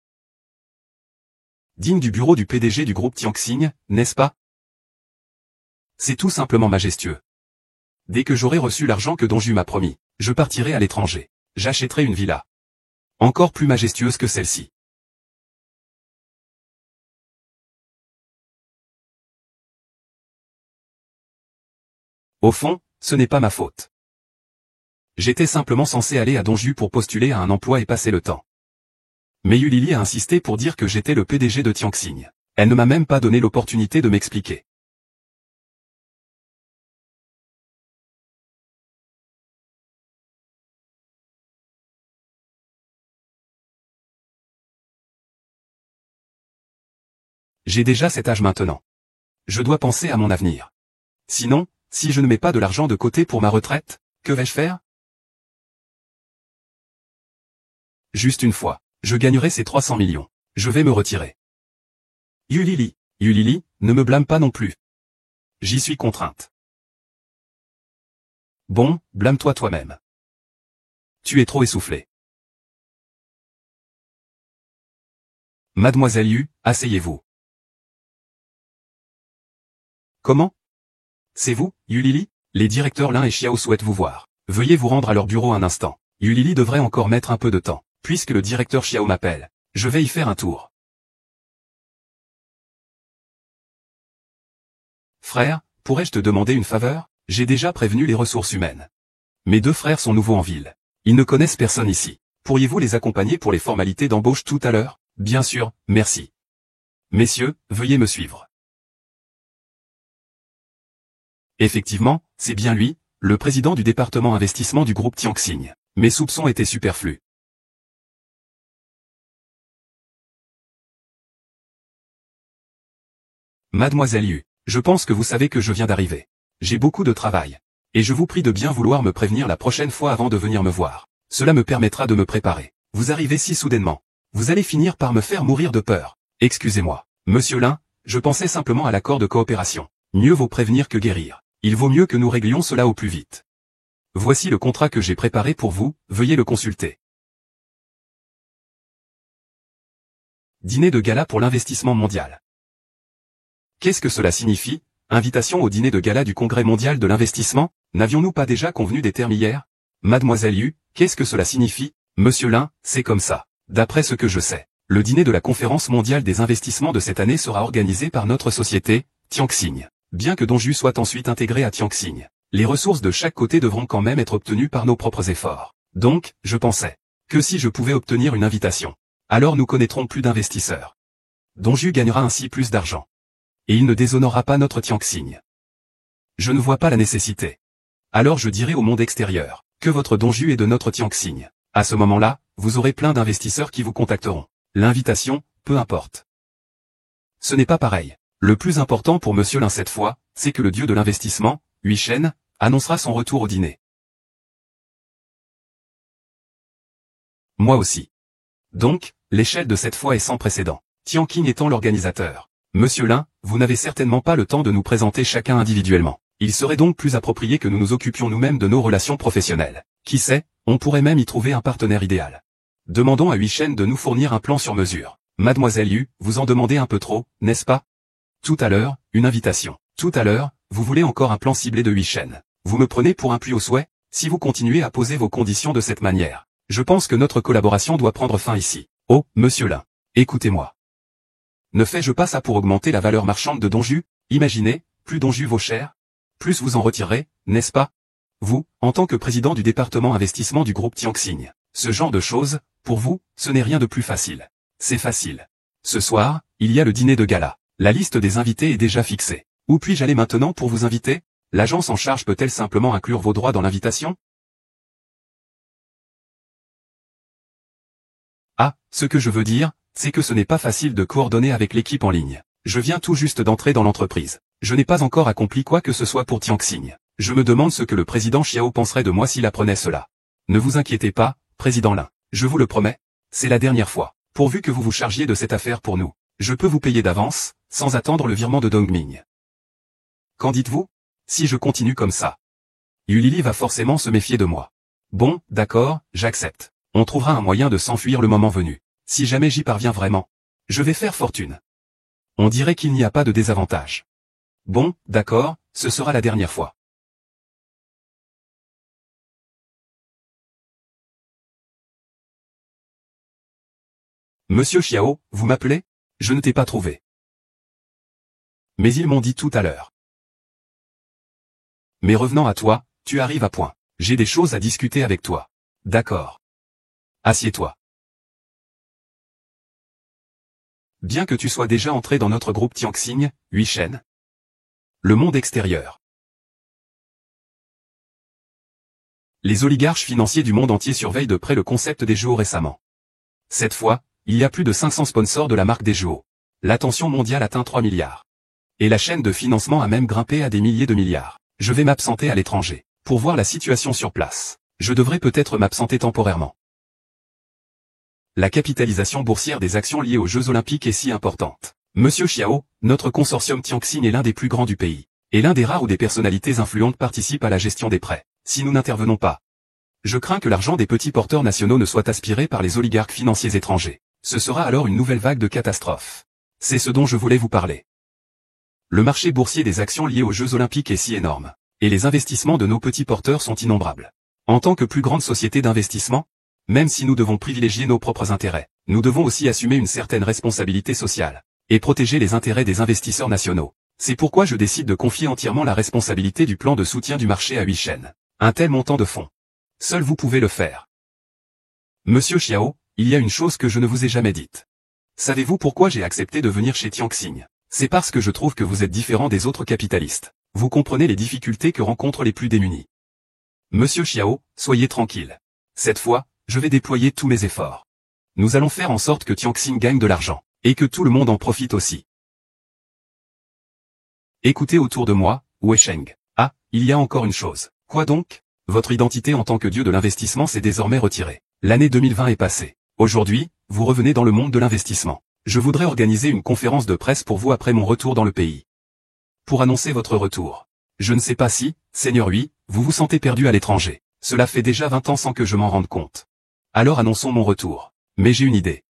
Digne du bureau du PDG du groupe Tianxing, n'est-ce pas? C'est tout simplement majestueux. Dès que j'aurai reçu l'argent que Donju m'a promis, je partirai à l'étranger. J'achèterai une villa. Encore plus majestueuse que celle-ci. Au fond, ce n'est pas ma faute. J'étais simplement censé aller à Donju pour postuler à un emploi et passer le temps. Mais Yu Lili a insisté pour dire que j'étais le PDG de Tianxing. Elle ne m'a même pas donné l'opportunité de m'expliquer. J'ai déjà cet âge maintenant. Je dois penser à mon avenir. Sinon, si je ne mets pas de l'argent de côté pour ma retraite, que vais-je faire? Juste une fois, je gagnerai ces 300 millions. Je vais me retirer. Yu Lili, ne me blâme pas non plus. J'y suis contrainte. Bon, blâme-toi toi-même. Tu es trop essoufflé. Mademoiselle Yu, asseyez-vous. Comment? C'est vous, Yu Lili? Les directeurs Lin et Xiao souhaitent vous voir. Veuillez vous rendre à leur bureau un instant. Yu Lili devrait encore mettre un peu de temps. Puisque le directeur Xiao m'appelle, je vais y faire un tour. Frère, pourrais-je te demander une faveur? J'ai déjà prévenu les ressources humaines. Mes deux frères sont nouveaux en ville. Ils ne connaissent personne ici. Pourriez-vous les accompagner pour les formalités d'embauche tout à l'heure? Bien sûr, merci. Messieurs, veuillez me suivre. Effectivement, c'est bien lui, le président du département investissement du groupe Tianxing. Mes soupçons étaient superflus. Mademoiselle Yu, je pense que vous savez que je viens d'arriver. J'ai beaucoup de travail. Et je vous prie de bien vouloir me prévenir la prochaine fois avant de venir me voir. Cela me permettra de me préparer. Vous arrivez si soudainement. Vous allez finir par me faire mourir de peur. Excusez-moi. Monsieur Lin, je pensais simplement à l'accord de coopération. Mieux vaut prévenir que guérir. Il vaut mieux que nous réglions cela au plus vite. Voici le contrat que j'ai préparé pour vous, veuillez le consulter. Dîner de gala pour l'investissement mondial. Qu'est-ce que cela signifie? Invitation au dîner de gala du Congrès mondial de l'investissement? N'avions-nous pas déjà convenu des termes hier? Mademoiselle Yu, qu'est-ce que cela signifie? Monsieur Lin, c'est comme ça. D'après ce que je sais, le dîner de la conférence mondiale des investissements de cette année sera organisé par notre société, Tianxing. Bien que Donju soit ensuite intégré à Tianxing, les ressources de chaque côté devront quand même être obtenues par nos propres efforts. Donc, je pensais que si je pouvais obtenir une invitation, alors nous connaîtrons plus d'investisseurs. Donju gagnera ainsi plus d'argent. Et il ne déshonorera pas notre Tianxing. Je ne vois pas la nécessité. Alors je dirai au monde extérieur que votre Donju est de notre Tianxing. À ce moment-là, vous aurez plein d'investisseurs qui vous contacteront. L'invitation, peu importe. Ce n'est pas pareil. Le plus important pour Monsieur Lin cette fois, c'est que le dieu de l'investissement, Hui Shen, annoncera son retour au dîner. Moi aussi. Donc, l'échelle de cette fois est sans précédent. Tianqing étant l'organisateur. Monsieur Lin, vous n'avez certainement pas le temps de nous présenter chacun individuellement. Il serait donc plus approprié que nous nous occupions nous-mêmes de nos relations professionnelles. Qui sait, on pourrait même y trouver un partenaire idéal. Demandons à Hui Shen de nous fournir un plan sur mesure. Mademoiselle Yu, vous en demandez un peu trop, n'est-ce pas? Tout à l'heure, une invitation. Tout à l'heure, vous voulez encore un plan ciblé de Hui Shen. Vous me prenez pour un puits au souhait? Si vous continuez à poser vos conditions de cette manière, je pense que notre collaboration doit prendre fin ici. Oh, Monsieur Lin, écoutez-moi. Ne fais-je pas ça pour augmenter la valeur marchande de Donju? Imaginez, plus Donju vaut cher, plus vous en retirerez, n'est-ce pas? Vous, en tant que président du département investissement du groupe Tianxing, ce genre de choses, pour vous, ce n'est rien de plus facile. C'est facile. Ce soir, il y a le dîner de gala. La liste des invités est déjà fixée. Où puis-je aller maintenant pour vous inviter? L'agence en charge peut-elle simplement inclure vos droits dans l'invitation? Ah, ce que je veux dire, c'est que ce n'est pas facile de coordonner avec l'équipe en ligne. Je viens tout juste d'entrer dans l'entreprise. Je n'ai pas encore accompli quoi que ce soit pour Tianxing. Je me demande ce que le président Xiao penserait de moi s'il apprenait cela. Ne vous inquiétez pas, président Lin. Je vous le promets. C'est la dernière fois. Pourvu que vous vous chargiez de cette affaire pour nous. Je peux vous payer d'avance, sans attendre le virement de Dongming. Qu'en dites-vous? Si je continue comme ça, Yulili va forcément se méfier de moi. Bon, d'accord, j'accepte. On trouvera un moyen de s'enfuir le moment venu. Si jamais j'y parviens vraiment, je vais faire fortune. On dirait qu'il n'y a pas de désavantage. Bon, d'accord, ce sera la dernière fois. Monsieur Xiao, vous m'appelez? Je ne t'ai pas trouvé. Mais ils m'ont dit tout à l'heure. Mais revenant à toi, tu arrives à point. J'ai des choses à discuter avec toi. D'accord. Assieds-toi. Bien que tu sois déjà entré dans notre groupe Tianxing, Huishen. Le monde extérieur. Les oligarches financiers du monde entier surveillent de près le concept des JO récemment. Cette fois, il y a plus de 500 sponsors de la marque des JO. L'attention mondiale atteint 3 milliards. Et la chaîne de financement a même grimpé à des milliers de milliards. Je vais m'absenter à l'étranger. Pour voir la situation sur place. Je devrais peut-être m'absenter temporairement. La capitalisation boursière des actions liées aux Jeux Olympiques est si importante. Monsieur Xiao, notre consortium Tianxing est l'un des plus grands du pays. Et l'un des rares où des personnalités influentes participent à la gestion des prêts. Si nous n'intervenons pas, je crains que l'argent des petits porteurs nationaux ne soit aspiré par les oligarques financiers étrangers. Ce sera alors une nouvelle vague de catastrophes. C'est ce dont je voulais vous parler. Le marché boursier des actions liées aux Jeux Olympiques est si énorme. Et les investissements de nos petits porteurs sont innombrables. En tant que plus grande société d'investissement, même si nous devons privilégier nos propres intérêts, nous devons aussi assumer une certaine responsabilité sociale et protéger les intérêts des investisseurs nationaux. C'est pourquoi je décide de confier entièrement la responsabilité du plan de soutien du marché à Huishen. Un tel montant de fonds. Seul vous pouvez le faire. Monsieur Xiao, il y a une chose que je ne vous ai jamais dite. Savez-vous pourquoi j'ai accepté de venir chez Tianxing? C'est parce que je trouve que vous êtes différent des autres capitalistes. Vous comprenez les difficultés que rencontrent les plus démunis. Monsieur Xiao, soyez tranquille. Cette fois, je vais déployer tous mes efforts. Nous allons faire en sorte que Tianxing gagne de l'argent, et que tout le monde en profite aussi. Écoutez autour de moi, Weisheng. Ah, il y a encore une chose. Quoi donc? Votre identité en tant que dieu de l'investissement s'est désormais retirée. L'année 2020 est passée. Aujourd'hui, vous revenez dans le monde de l'investissement. Je voudrais organiser une conférence de presse pour vous après mon retour dans le pays. Pour annoncer votre retour. Je ne sais pas si, Seigneur Hui, vous vous sentez perdu à l'étranger. Cela fait déjà 20 ans sans que je m'en rende compte. Alors annonçons mon retour. Mais j'ai une idée.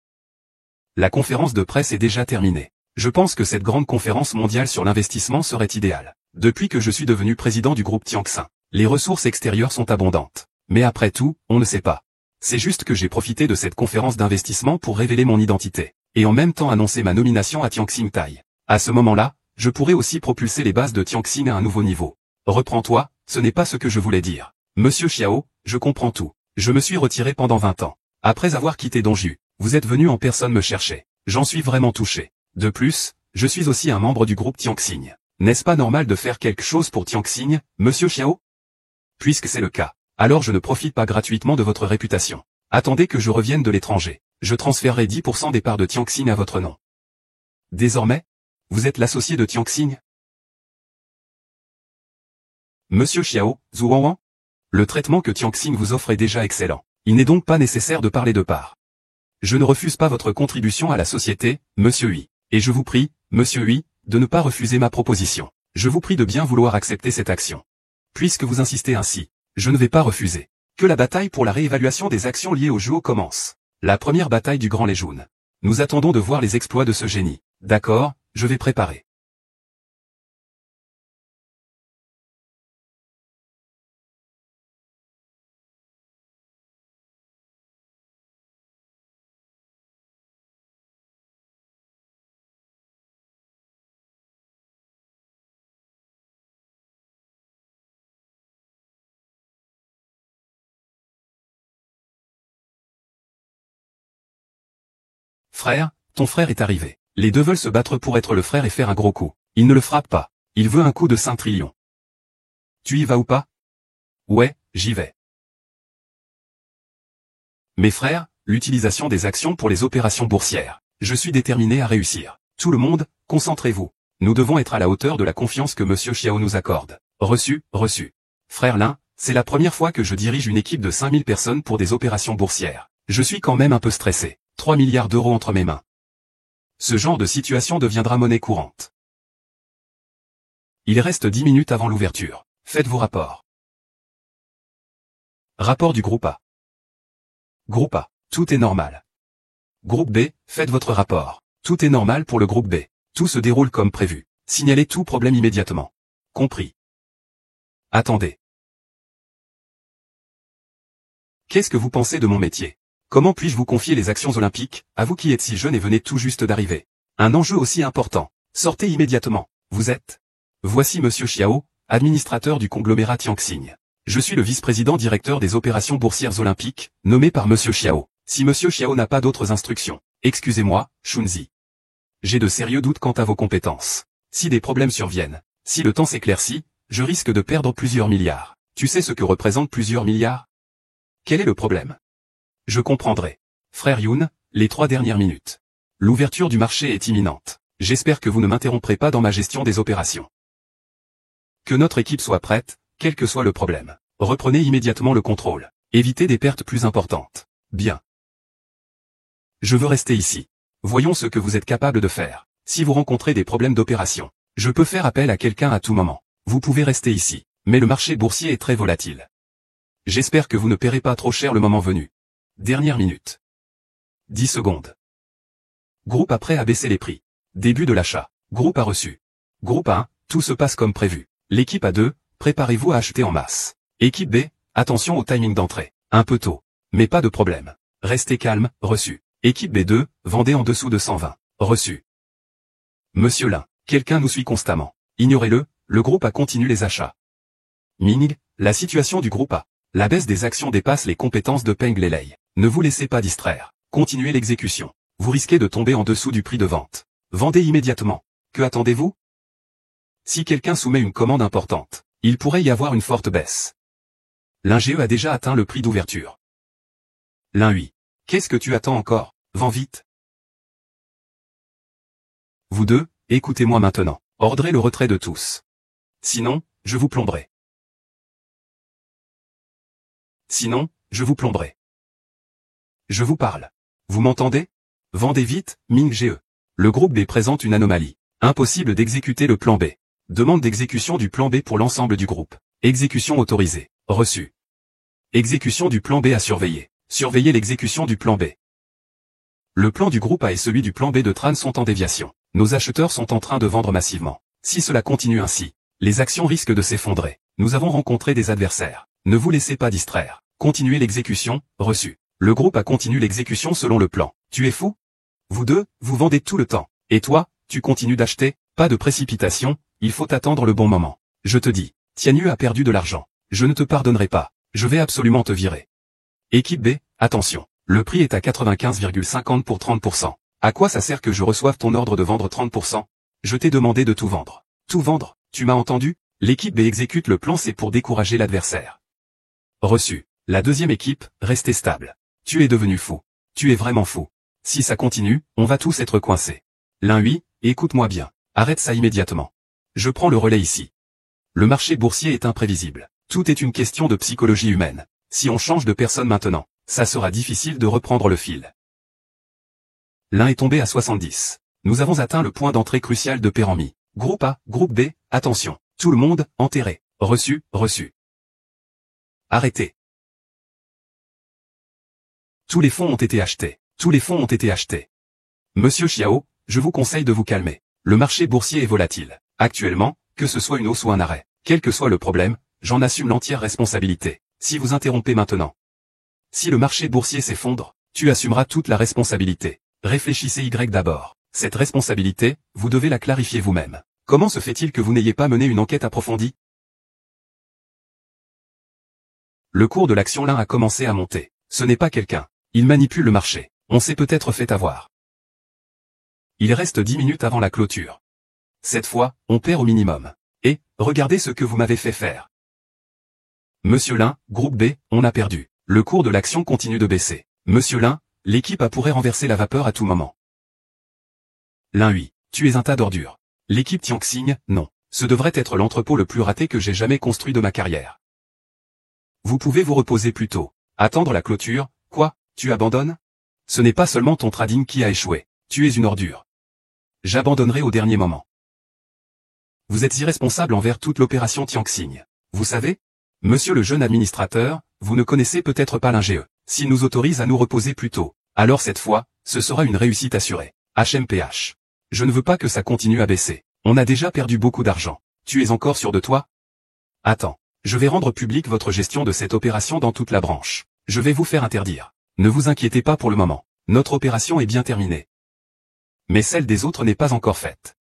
La conférence de presse est déjà terminée. Je pense que cette grande conférence mondiale sur l'investissement serait idéale. Depuis que je suis devenu président du groupe Tianxing, les ressources extérieures sont abondantes. Mais après tout, on ne sait pas. C'est juste que j'ai profité de cette conférence d'investissement pour révéler mon identité, et en même temps annoncer ma nomination à Tianxing Tai. À ce moment-là, je pourrais aussi propulser les bases de Tianxing à un nouveau niveau. Reprends-toi, ce n'est pas ce que je voulais dire. Monsieur Xiao, je comprends tout. Je me suis retiré pendant 20 ans. Après avoir quitté Dongju, vous êtes venu en personne me chercher. J'en suis vraiment touché. De plus, je suis aussi un membre du groupe Tianxing. N'est-ce pas normal de faire quelque chose pour Tianxing, Monsieur Xiao? Puisque c'est le cas, alors je ne profite pas gratuitement de votre réputation. Attendez que je revienne de l'étranger. Je transférerai 10% des parts de Tianxing à votre nom. Désormais, vous êtes l'associé de Tianxing? Monsieur Xiao, Zhu Wanwan? Le traitement que Tianxing vous offre est déjà excellent. Il n'est donc pas nécessaire de parler de parts. Je ne refuse pas votre contribution à la société, Monsieur Hui. Et je vous prie, Monsieur Hui, de ne pas refuser ma proposition. Je vous prie de bien vouloir accepter cette action. Puisque vous insistez ainsi, je ne vais pas refuser. Que la bataille pour la réévaluation des actions liées au JO commence. La première bataille du Grand Léjun. Nous attendons de voir les exploits de ce génie. D'accord, je vais préparer. Frère, ton frère est arrivé. Les deux veulent se battre pour être le frère et faire un gros coup. Il ne le frappe pas. Il veut un coup de 5 trillions. Tu y vas ou pas? Ouais, j'y vais. Mes frères, l'utilisation des actions pour les opérations boursières. Je suis déterminé à réussir. Tout le monde, concentrez-vous. Nous devons être à la hauteur de la confiance que Monsieur Xiao nous accorde. Reçu, reçu. Frère Lin, c'est la première fois que je dirige une équipe de 5000 personnes pour des opérations boursières. Je suis quand même un peu stressé. 3 milliards d'euros entre mes mains. Ce genre de situation deviendra monnaie courante. Il reste 10 minutes avant l'ouverture. Faites vos rapports. Rapport du groupe A. Groupe A. Tout est normal. Groupe B, faites votre rapport. Tout est normal pour le groupe B. Tout se déroule comme prévu. Signalez tout problème immédiatement. Compris. Attendez. Qu'est-ce que vous pensez de mon métier? Comment puis-je vous confier les actions olympiques, à vous qui êtes si jeune et venez tout juste d'arriver? Un enjeu aussi important. Sortez immédiatement. Vous êtes? Voici Monsieur Xiao, administrateur du conglomérat Tianxing. Je suis le vice-président directeur des opérations boursières olympiques, nommé par Monsieur Xiao. Si Monsieur Xiao n'a pas d'autres instructions, excusez-moi, Shunzi. J'ai de sérieux doutes quant à vos compétences. Si des problèmes surviennent, si le temps s'éclaircit, je risque de perdre plusieurs milliards. Tu sais ce que représentent plusieurs milliards? Quel est le problème? Je comprendrai. Frère Yoon, les 3 dernières minutes. L'ouverture du marché est imminente. J'espère que vous ne m'interromprez pas dans ma gestion des opérations. Que notre équipe soit prête, quel que soit le problème. Reprenez immédiatement le contrôle. Évitez des pertes plus importantes. Bien. Je veux rester ici. Voyons ce que vous êtes capable de faire. Si vous rencontrez des problèmes d'opération, je peux faire appel à quelqu'un à tout moment. Vous pouvez rester ici. Mais le marché boursier est très volatile. J'espère que vous ne paierez pas trop cher le moment venu. Dernière minute. 10 secondes. Groupe A prêt à baisser les prix. Début de l'achat. Groupe A reçu. Groupe A1, tout se passe comme prévu. L'équipe A2, préparez-vous à acheter en masse. Équipe B, attention au timing d'entrée. Un peu tôt. Mais pas de problème. Restez calme, reçu. Équipe B2, vendez en dessous de 120. Reçu. Monsieur Lin, quelqu'un nous suit constamment. Ignorez-le, le groupe A continue les achats. Ming, la situation du groupe A. La baisse des actions dépasse les compétences de Peng Lelei. Ne vous laissez pas distraire. Continuez l'exécution. Vous risquez de tomber en dessous du prix de vente. Vendez immédiatement. Que attendez-vous? Si quelqu'un soumet une commande importante, il pourrait y avoir une forte baisse. L'Inge a déjà atteint le prix d'ouverture. L'un oui. Qu'est-ce que tu attends encore? Vends vite. Vous deux, écoutez-moi maintenant. Ordrez le retrait de tous. Sinon, je vous plomberai. Sinon, je vous plomberai. Je vous parle. Vous m'entendez? Vendez vite, Ming GE. Le groupe B présente une anomalie. Impossible d'exécuter le plan B. Demande d'exécution du plan B pour l'ensemble du groupe. Exécution autorisée. Reçu. Exécution du plan B à surveiller. Surveillez l'exécution du plan B. Le plan du groupe A et celui du plan B de Tran sont en déviation. Nos acheteurs sont en train de vendre massivement. Si cela continue ainsi, les actions risquent de s'effondrer. Nous avons rencontré des adversaires. Ne vous laissez pas distraire. Continuez l'exécution, reçu. Le groupe A continue l'exécution selon le plan. Tu es fou? Vous deux, vous vendez tout le temps. Et toi, tu continues d'acheter? Pas de précipitation, il faut attendre le bon moment. Je te dis, Tianyu a perdu de l'argent. Je ne te pardonnerai pas. Je vais absolument te virer. Équipe B, attention. Le prix est à 95,50 pour 30%. À quoi ça sert que je reçoive ton ordre de vendre 30%? Je t'ai demandé de tout vendre. Tout vendre, tu m'as entendu? L'équipe B exécute le plan C pour décourager l'adversaire. Reçu. La deuxième équipe, restez stable. Tu es devenu fou. Tu es vraiment fou. Si ça continue, on va tous être coincés. L'un oui, écoute-moi bien. Arrête ça immédiatement. Je prends le relais ici. Le marché boursier est imprévisible. Tout est une question de psychologie humaine. Si on change de personne maintenant, ça sera difficile de reprendre le fil. L'un est tombé à 70. Nous avons atteint le point d'entrée crucial de Pérenmi. Groupe A, groupe B, attention. Tout le monde, enterré. Reçu, reçu. Arrêtez. Tous les fonds ont été achetés. Tous les fonds ont été achetés. Monsieur Xiao, je vous conseille de vous calmer. Le marché boursier est volatile. Actuellement, que ce soit une hausse ou un arrêt, quel que soit le problème, j'en assume l'entière responsabilité. Si vous interrompez maintenant. Si le marché boursier s'effondre, tu assumeras toute la responsabilité. Réfléchissez d'abord. Cette responsabilité, vous devez la clarifier vous-même. Comment se fait-il que vous n'ayez pas mené une enquête approfondie? Le cours de l'action Lin a commencé à monter. Ce n'est pas quelqu'un. Il manipule le marché. On s'est peut-être fait avoir. Il reste 10 minutes avant la clôture. Cette fois, on perd au minimum. Et, regardez ce que vous m'avez fait faire. Monsieur Lin, groupe B, on a perdu. Le cours de l'action continue de baisser. Monsieur Lin, l'équipe A pourrait renverser la vapeur à tout moment. Lin oui, tu es un tas d'ordures. L'équipe Tianxing, non. Ce devrait être l'entrepôt le plus raté que j'ai jamais construit de ma carrière. Vous pouvez vous reposer plus tôt. Attendre la clôture, quoi, tu abandonnes? Ce n'est pas seulement ton trading qui a échoué. Tu es une ordure. J'abandonnerai au dernier moment. Vous êtes irresponsable envers toute l'opération Tianxing. Vous savez? Monsieur le jeune administrateur, vous ne connaissez peut-être pas l'INGE. S'il nous autorise à nous reposer plus tôt, alors cette fois, ce sera une réussite assurée. HMPH. Je ne veux pas que ça continue à baisser. On a déjà perdu beaucoup d'argent. Tu es encore sûr de toi? Attends. Je vais rendre publique votre gestion de cette opération dans toute la branche. Je vais vous faire interdire. Ne vous inquiétez pas pour le moment. Notre opération est bien terminée. Mais celle des autres n'est pas encore faite.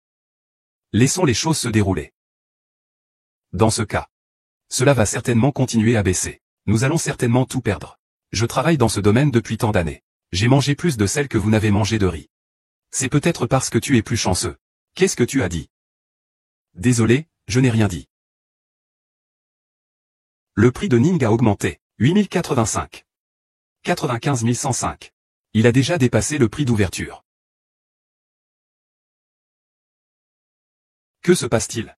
Laissons les choses se dérouler. Dans ce cas, cela va certainement continuer à baisser. Nous allons certainement tout perdre. Je travaille dans ce domaine depuis tant d'années. J'ai mangé plus de sel que vous n'avez mangé de riz. C'est peut-être parce que tu es plus chanceux. Qu'est-ce que tu as dit? Désolé, je n'ai rien dit. Le prix de Ning a augmenté. 8085. 95 105. Il a déjà dépassé le prix d'ouverture. Que se passe-t-il?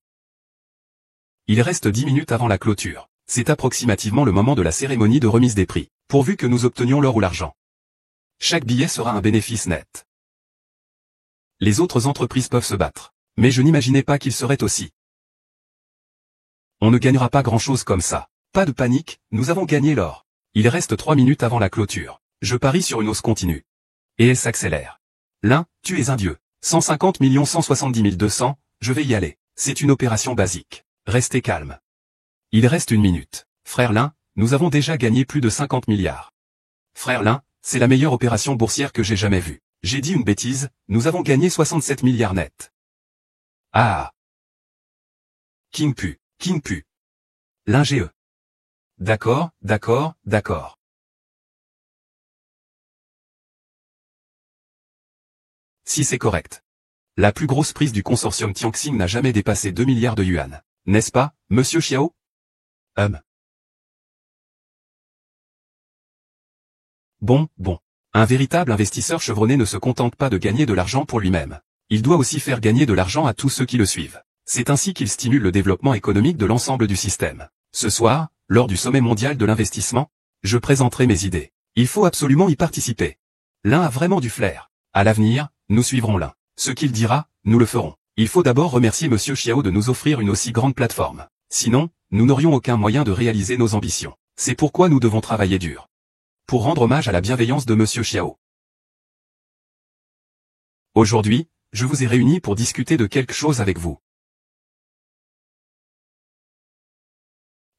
Il reste 10 minutes avant la clôture. C'est approximativement le moment de la cérémonie de remise des prix, pourvu que nous obtenions l'or ou l'argent. Chaque billet sera un bénéfice net. Les autres entreprises peuvent se battre, mais je n'imaginais pas qu'ils seraient aussi. On ne gagnera pas grand-chose comme ça. Pas de panique, nous avons gagné l'or. Il reste 3 minutes avant la clôture. Je parie sur une hausse continue. Et elle s'accélère. Lin, tu es un dieu. 150 170 200, je vais y aller. C'est une opération basique. Restez calme. Il reste 1 minute. Frère Lin, nous avons déjà gagné plus de 50 milliards. Frère Lin, c'est la meilleure opération boursière que j'ai jamais vue. J'ai dit une bêtise, nous avons gagné 67 milliards net. Ah. King Pu. L'INGE. D'accord, d'accord, d'accord. Si c'est correct. La plus grosse prise du consortium Tianxing n'a jamais dépassé 2 milliards de yuan. N'est-ce pas, monsieur Xiao? Bon. Un véritable investisseur chevronné ne se contente pas de gagner de l'argent pour lui-même. Il doit aussi faire gagner de l'argent à tous ceux qui le suivent. C'est ainsi qu'il stimule le développement économique de l'ensemble du système. Ce soir, lors du sommet mondial de l'investissement, je présenterai mes idées. Il faut absolument y participer. L'un a vraiment du flair. À l'avenir, nous suivrons l'un. Ce qu'il dira, nous le ferons. Il faut d'abord remercier monsieur Xiao de nous offrir une aussi grande plateforme. Sinon, nous n'aurions aucun moyen de réaliser nos ambitions. C'est pourquoi nous devons travailler dur. Pour rendre hommage à la bienveillance de monsieur Xiao. Aujourd'hui, je vous ai réunis pour discuter de quelque chose avec vous.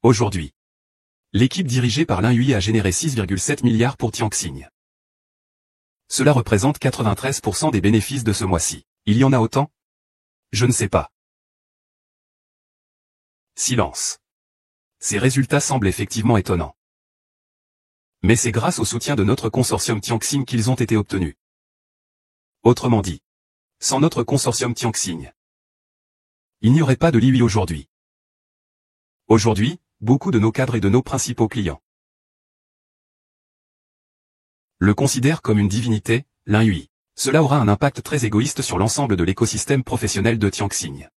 Aujourd'hui, l'équipe dirigée par Lin Hui a généré 6,7 milliards pour Tianxing. Cela représente 93% des bénéfices de ce mois-ci. Il y en a autant? Je ne sais pas. Silence. Ces résultats semblent effectivement étonnants. Mais c'est grâce au soutien de notre consortium Tianxing qu'ils ont été obtenus. Autrement dit, sans notre consortium Tianxing, il n'y aurait pas de Li Hui aujourd'hui. Aujourd'hui, beaucoup de nos cadres et de nos principaux clients le considèrent comme une divinité, Lin Hui. Cela aura un impact très égoïste sur l'ensemble de l'écosystème professionnel de Tianxing.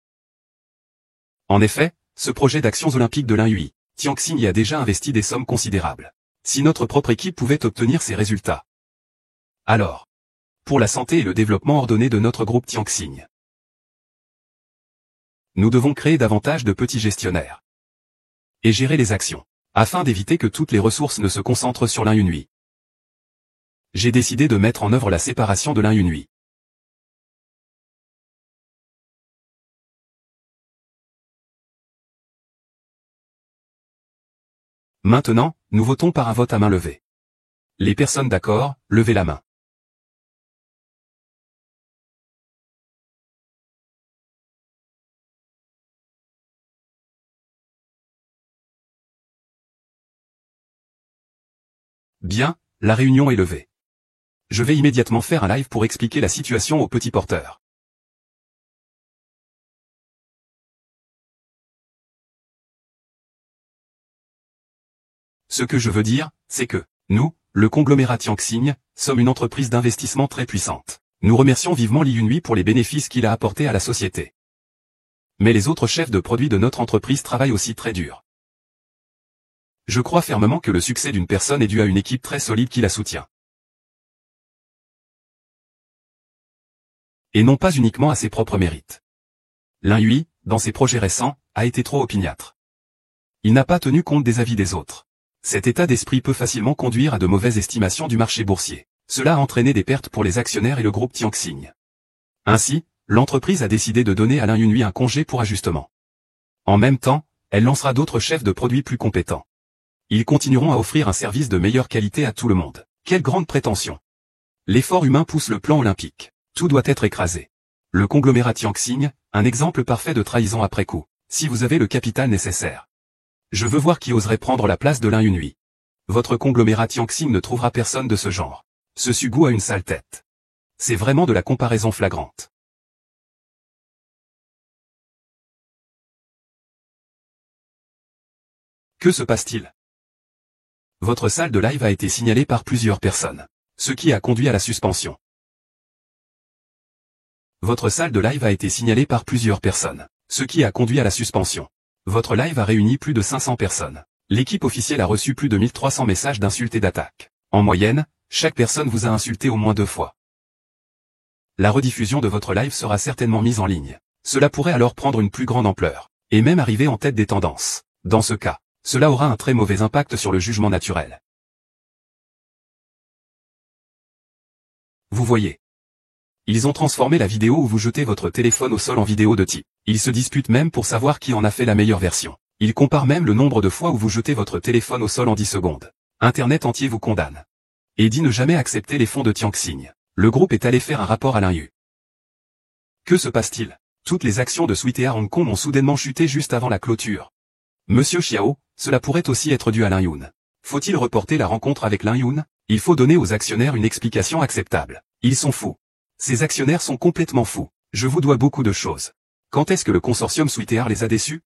En effet, ce projet d'actions olympiques de Lin Hui, Tianxing y a déjà investi des sommes considérables. Si notre propre équipe pouvait obtenir ces résultats, alors, pour la santé et le développement ordonné de notre groupe Tianxing, nous devons créer davantage de petits gestionnaires et gérer les actions, afin d'éviter que toutes les ressources ne se concentrent sur Lin Hui. J'ai décidé de mettre en œuvre la séparation de Lin Hui. Maintenant, nous votons par un vote à main levée. Les personnes d'accord, levez la main. Bien, la réunion est levée. Je vais immédiatement faire un live pour expliquer la situation aux petits porteurs. Ce que je veux dire, c'est que, nous, le conglomérat Tianxing, sommes une entreprise d'investissement très puissante. Nous remercions vivement Li Yunhui pour les bénéfices qu'il a apportés à la société. Mais les autres chefs de produits de notre entreprise travaillent aussi très dur. Je crois fermement que le succès d'une personne est dû à une équipe très solide qui la soutient. Et non pas uniquement à ses propres mérites. Lin Yunhui, dans ses projets récents, a été trop opiniâtre. Il n'a pas tenu compte des avis des autres. Cet état d'esprit peut facilement conduire à de mauvaises estimations du marché boursier. Cela a entraîné des pertes pour les actionnaires et le groupe Tianxing. Ainsi, l'entreprise a décidé de donner à Lin Yunhui un congé pour ajustement. En même temps, elle lancera d'autres chefs de produits plus compétents. Ils continueront à offrir un service de meilleure qualité à tout le monde. Quelle grande prétention! L'effort humain pousse le plan olympique. Tout doit être écrasé. Le conglomérat Tianxing, un exemple parfait de trahison après coup. Si vous avez le capital nécessaire. Je veux voir qui oserait prendre la place de Lin Yunhui. Votre conglomérat Tianxing ne trouvera personne de ce genre. Ce Sugu a une sale tête. C'est vraiment de la comparaison flagrante. Que se passe-t-il? Votre salle de live a été signalée par plusieurs personnes. Ce qui a conduit à la suspension. Votre salle de live a été signalée par plusieurs personnes. Ce qui a conduit à la suspension. Votre live a réuni plus de 500 personnes. L'équipe officielle a reçu plus de 1300 messages d'insultes et d'attaques. En moyenne, chaque personne vous a insulté au moins 2 fois. La rediffusion de votre live sera certainement mise en ligne. Cela pourrait alors prendre une plus grande ampleur, et même arriver en tête des tendances. Dans ce cas, cela aura un très mauvais impact sur le jugement naturel. Vous voyez. Ils ont transformé la vidéo où vous jetez votre téléphone au sol en vidéo de type. Ils se disputent même pour savoir qui en a fait la meilleure version. Ils comparent même le nombre de fois où vous jetez votre téléphone au sol en 10 secondes. Internet entier vous condamne. Et dit ne jamais accepter les fonds de Tianxing. Le groupe est allé faire un rapport à Lin Yunhui. Que se passe-t-il? Toutes les actions de Sweetheart Hong Kong ont soudainement chuté juste avant la clôture. Monsieur Xiao, cela pourrait aussi être dû à Lin Yunhui. Faut-il reporter la rencontre avec Lin Yunhui? Il faut donner aux actionnaires une explication acceptable. Ils sont fous. Ces actionnaires sont complètement fous. Je vous dois beaucoup de choses. Quand est-ce que le consortium Sweetheart les a déçus?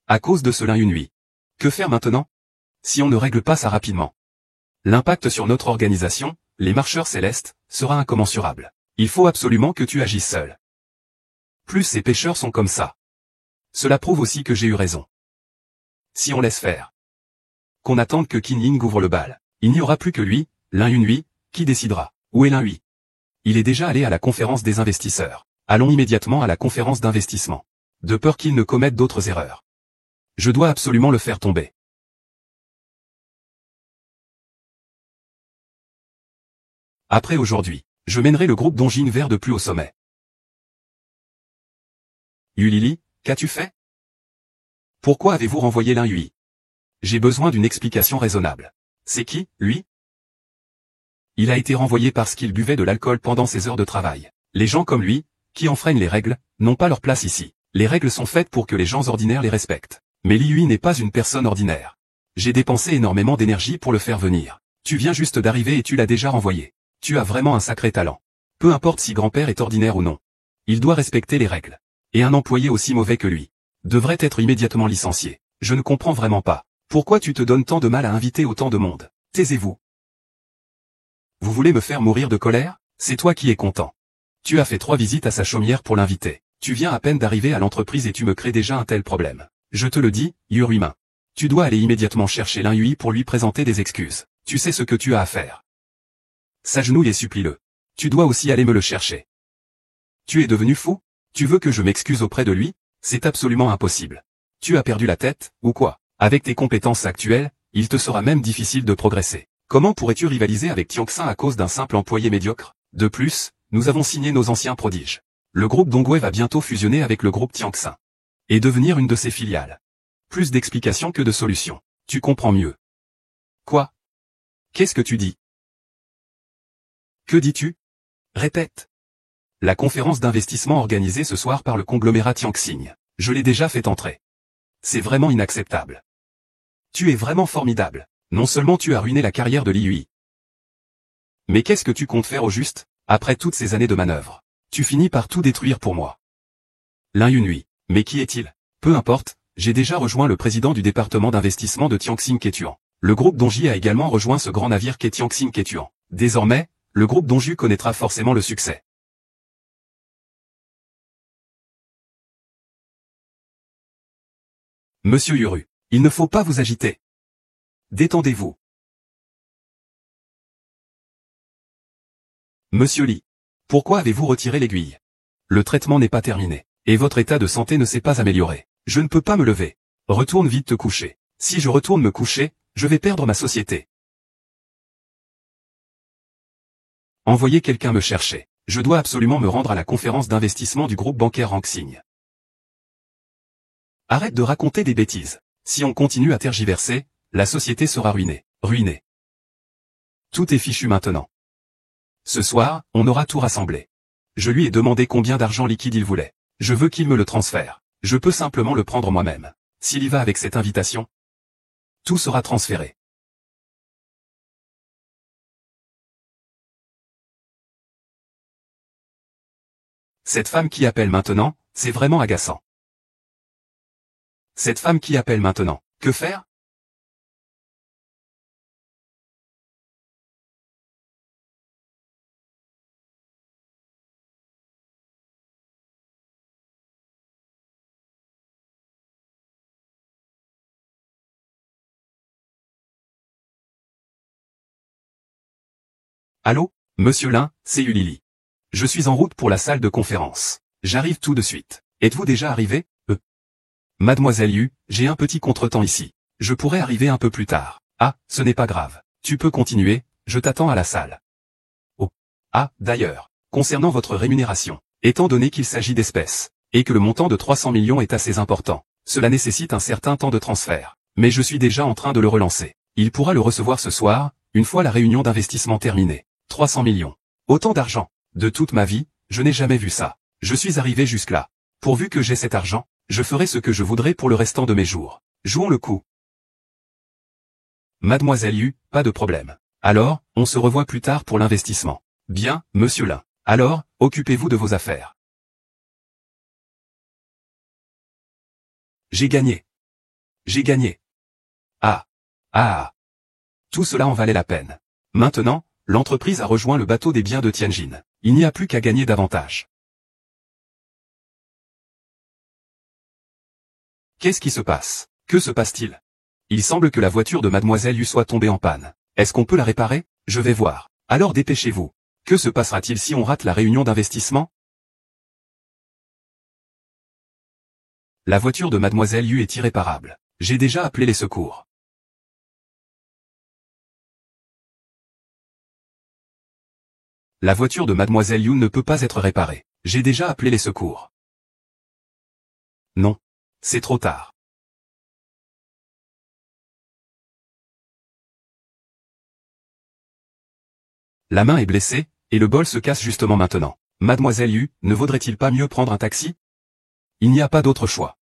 À cause de ce Lin Yunhui. Que faire maintenant? Si on ne règle pas ça rapidement. L'impact sur notre organisation, les marcheurs célestes, sera incommensurable. Il faut absolument que tu agisses seul. Plus ces pêcheurs sont comme ça. Cela prouve aussi que j'ai eu raison. Si on laisse faire. Qu'on attende que Qin Ying ouvre le bal. Il n'y aura plus que lui, Lin Yunhui, qui décidera. Où est Lin Yunhui? Il est déjà allé à la conférence des investisseurs. Allons immédiatement à la conférence d'investissement. De peur qu'il ne commette d'autres erreurs. Je dois absolument le faire tomber. Après aujourd'hui, je mènerai le groupe Dongjin vers de plus haut sommet. Yulili, qu'as-tu fait? Pourquoi avez-vous renvoyé Lin Yunhui? J'ai besoin d'une explication raisonnable. C'est qui, lui? Il a été renvoyé parce qu'il buvait de l'alcool pendant ses heures de travail. Les gens comme lui, qui enfreignent les règles, n'ont pas leur place ici. Les règles sont faites pour que les gens ordinaires les respectent. Mais Li Yunhui n'est pas une personne ordinaire. J'ai dépensé énormément d'énergie pour le faire venir. Tu viens juste d'arriver et tu l'as déjà renvoyé. Tu as vraiment un sacré talent. Peu importe si grand-père est ordinaire ou non. Il doit respecter les règles. Et un employé aussi mauvais que lui devrait être immédiatement licencié. Je ne comprends vraiment pas. Pourquoi tu te donnes tant de mal à inviter autant de monde? Taisez-vous. Vous voulez me faire mourir de colère? C'est toi qui es content. Tu as fait 3 visites à sa chaumière pour l'inviter. Tu viens à peine d'arriver à l'entreprise et tu me crées déjà un tel problème. Je te le dis, Yuruimin. Tu dois aller immédiatement chercher Lin Yunhui pour lui présenter des excuses. Tu sais ce que tu as à faire. S'agenouille et supplie-le. Tu dois aussi aller me le chercher. Tu es devenu fou? Tu veux que je m'excuse auprès de lui? C'est absolument impossible. Tu as perdu la tête, ou quoi? Avec tes compétences actuelles, il te sera même difficile de progresser. Comment pourrais-tu rivaliser avec Tianxing à cause d'un simple employé médiocre? De plus, nous avons signé nos anciens prodiges. Le groupe Dongwei va bientôt fusionner avec le groupe Tianxing. Et devenir une de ses filiales. Plus d'explications que de solutions. Tu comprends mieux. Quoi? Qu'est-ce que tu dis? Que dis-tu? Répète. La conférence d'investissement organisée ce soir par le conglomérat Tianxing. Je l'ai déjà fait entrer. C'est vraiment inacceptable. Tu es vraiment formidable. Non seulement tu as ruiné la carrière de Li Yunhui, Mais qu'est-ce que tu comptes faire au juste, après toutes ces années de manœuvre? Tu finis par tout détruire pour moi. Lin Yunhui. Mais qui est-il? Peu importe, j'ai déjà rejoint le président du département d'investissement de Tianxing Ketuan. Le groupe Dongji a également rejoint ce grand navire qu'est Tianxing Ketuan. Désormais, le groupe Dongju connaîtra forcément le succès. Monsieur Yuru, il ne faut pas vous agiter. Détendez-vous. Monsieur Li. Pourquoi avez-vous retiré l'aiguille? Le traitement n'est pas terminé, et votre état de santé ne s'est pas amélioré. Je ne peux pas me lever. Retourne vite te coucher. Si je retourne me coucher, je vais perdre ma société. Envoyez quelqu'un me chercher. Je dois absolument me rendre à la conférence d'investissement du groupe bancaire Ranxing. Arrête de raconter des bêtises. Si on continue à tergiverser, la société sera ruinée. Ruinée. Tout est fichu maintenant. Ce soir, on aura tout rassemblé. Je lui ai demandé combien d'argent liquide il voulait. Je veux qu'il me le transfère. Je peux simplement le prendre moi-même. S'il y va avec cette invitation, tout sera transféré. Cette femme qui appelle maintenant, c'est vraiment agaçant. Cette femme qui appelle maintenant, que faire? Allô, monsieur Lin, c'est Ulili. Je suis en route pour la salle de conférence. J'arrive tout de suite. Êtes-vous déjà arrivé? Mademoiselle Yu, j'ai un petit contretemps ici. Je pourrais arriver un peu plus tard. Ah, ce n'est pas grave. Tu peux continuer, je t'attends à la salle. Oh. Ah, d'ailleurs, concernant votre rémunération, étant donné qu'il s'agit d'espèces, et que le montant de 300 millions est assez important, cela nécessite un certain temps de transfert. Mais je suis déjà en train de le relancer. Il pourra le recevoir ce soir, une fois la réunion d'investissement terminée. 300 millions. Autant d'argent. De toute ma vie, je n'ai jamais vu ça. Je suis arrivé jusque-là. Pourvu que j'ai cet argent, je ferai ce que je voudrai pour le restant de mes jours. Jouons le coup. Mademoiselle Yu, pas de problème. Alors, on se revoit plus tard pour l'investissement. Bien, monsieur Lin. Alors, occupez-vous de vos affaires. J'ai gagné. J'ai gagné. Ah. Ah. Tout cela en valait la peine. Maintenant, l'entreprise a rejoint le bateau des biens de Tianjin. Il n'y a plus qu'à gagner davantage. Qu'est-ce qui se passe? Que se passe-t-il? Il semble que la voiture de Mademoiselle Yu soit tombée en panne. Est-ce qu'on peut la réparer? Je vais voir. Alors dépêchez-vous. Que se passera-t-il si on rate la réunion d'investissement? La voiture de Mademoiselle Yu est irréparable. J'ai déjà appelé les secours. La voiture de Mademoiselle Yu ne peut pas être réparée. J'ai déjà appelé les secours. Non. C'est trop tard. La main est blessée, et le bol se casse justement maintenant. Mademoiselle Yu, ne vaudrait-il pas mieux prendre un taxi? Il n'y a pas d'autre choix.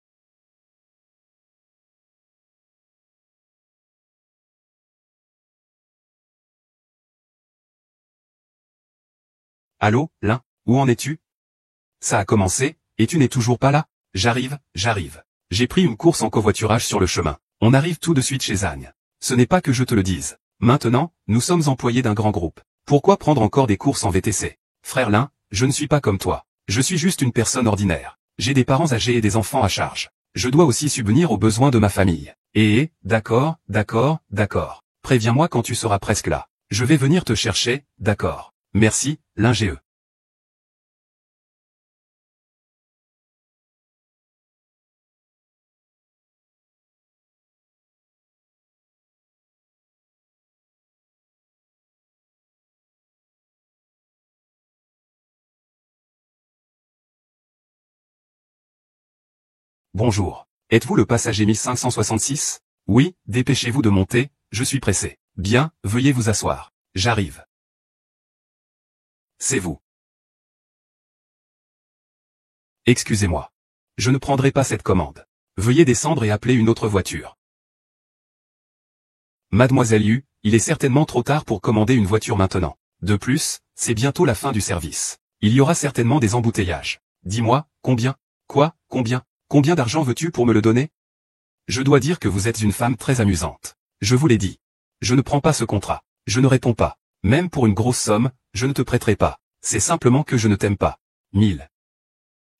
Allô, Lin, où en es-tu? Ça a commencé, et tu n'es toujours pas là? J'arrive, j'arrive. J'ai pris une course en covoiturage sur le chemin. On arrive tout de suite chez Agne. Ce n'est pas que je te le dise. Maintenant, nous sommes employés d'un grand groupe. Pourquoi prendre encore des courses en VTC? Frère Lin, je ne suis pas comme toi. Je suis juste une personne ordinaire. J'ai des parents âgés et des enfants à charge. Je dois aussi subvenir aux besoins de ma famille. D'accord, d'accord, d'accord. Préviens-moi quand tu seras presque là. Je vais venir te chercher, d'accord. Merci, Lin GE. Bonjour. Êtes-vous le passager 1566? Oui, dépêchez-vous de monter, je suis pressé. Bien, veuillez vous asseoir. J'arrive. C'est vous. Excusez-moi. Je ne prendrai pas cette commande. Veuillez descendre et appeler une autre voiture. Mademoiselle Yu, il est certainement trop tard pour commander une voiture maintenant. De plus, c'est bientôt la fin du service. Il y aura certainement des embouteillages. Dis-moi, combien? Quoi, combien? Combien d'argent veux-tu pour me le donner? Je dois dire que vous êtes une femme très amusante. Je vous l'ai dit. Je ne prends pas ce contrat. Je ne réponds pas. Même pour une grosse somme, je ne te prêterai pas. C'est simplement que je ne t'aime pas. 1000.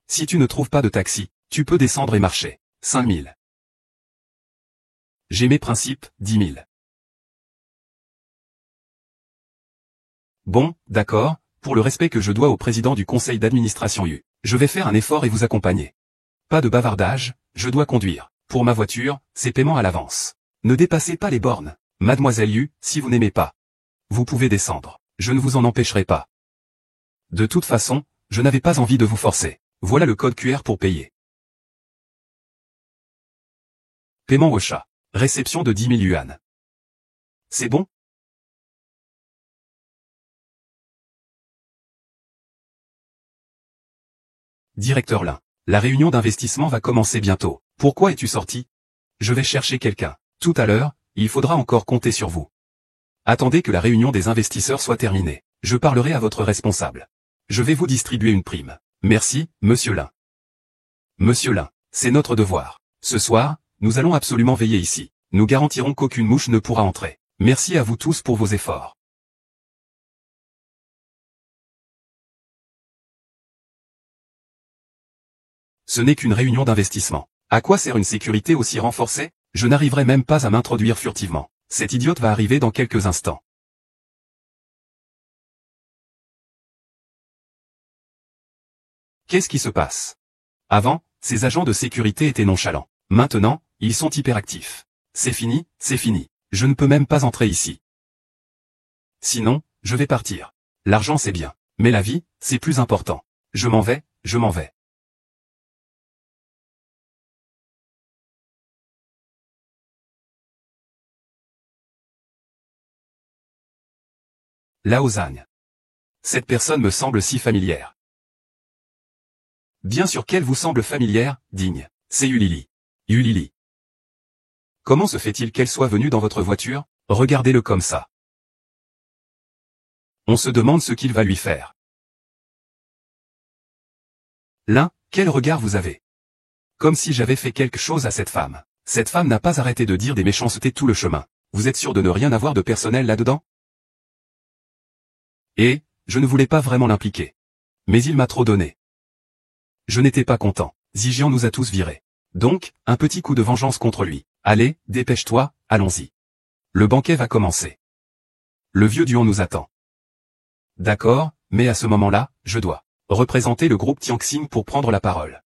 Si tu ne trouves pas de taxi, tu peux descendre et marcher. 5000. J'ai mes principes, 10 000. Bon, d'accord, pour le respect que je dois au président du conseil d'administration je vais faire un effort et vous accompagner. Pas de bavardage, je dois conduire. Pour ma voiture, c'est paiement à l'avance. Ne dépassez pas les bornes. Mademoiselle Yu, si vous n'aimez pas, vous pouvez descendre. Je ne vous en empêcherai pas. De toute façon, je n'avais pas envie de vous forcer. Voilà le code QR pour payer. Paiement au chat. Réception de 10 000 yuan. C'est bon? Directeur Lin. La réunion d'investissement va commencer bientôt. Pourquoi es-tu sorti? Je vais chercher quelqu'un. Tout à l'heure, il faudra encore compter sur vous. Attendez que la réunion des investisseurs soit terminée. Je parlerai à votre responsable. Je vais vous distribuer une prime. Merci, Monsieur Lin. Monsieur Lin, c'est notre devoir. Ce soir, nous allons absolument veiller ici. Nous garantirons qu'aucune mouche ne pourra entrer. Merci à vous tous pour vos efforts. Ce n'est qu'une réunion d'investissement. À quoi sert une sécurité aussi renforcée? Je n'arriverai même pas à m'introduire furtivement. Cette idiote va arriver dans quelques instants. Qu'est-ce qui se passe? Avant, ces agents de sécurité étaient nonchalants. Maintenant, ils sont hyperactifs. C'est fini, c'est fini. Je ne peux même pas entrer ici. Sinon, je vais partir. L'argent c'est bien. Mais la vie, c'est plus important. Je m'en vais, je m'en vais. Laozagne. Cette personne me semble si familière. Bien sûr qu'elle vous semble familière, digne. C'est Yulili. Yulili. Comment se fait-il qu'elle soit venue dans votre voiture? Regardez-le comme ça. On se demande ce qu'il va lui faire. Lin, quel regard vous avez? Comme si j'avais fait quelque chose à cette femme. Cette femme n'a pas arrêté de dire des méchancetés tout le chemin. Vous êtes sûr de ne rien avoir de personnel là-dedans? Et, je ne voulais pas vraiment l'impliquer. Mais il m'a trop donné. Je n'étais pas content. Zijian nous a tous virés. Donc, un petit coup de vengeance contre lui. Allez, dépêche-toi, allons-y. Le banquet va commencer. Le vieux Duan nous attend. D'accord, mais à ce moment-là, je dois représenter le groupe Tianxing pour prendre la parole.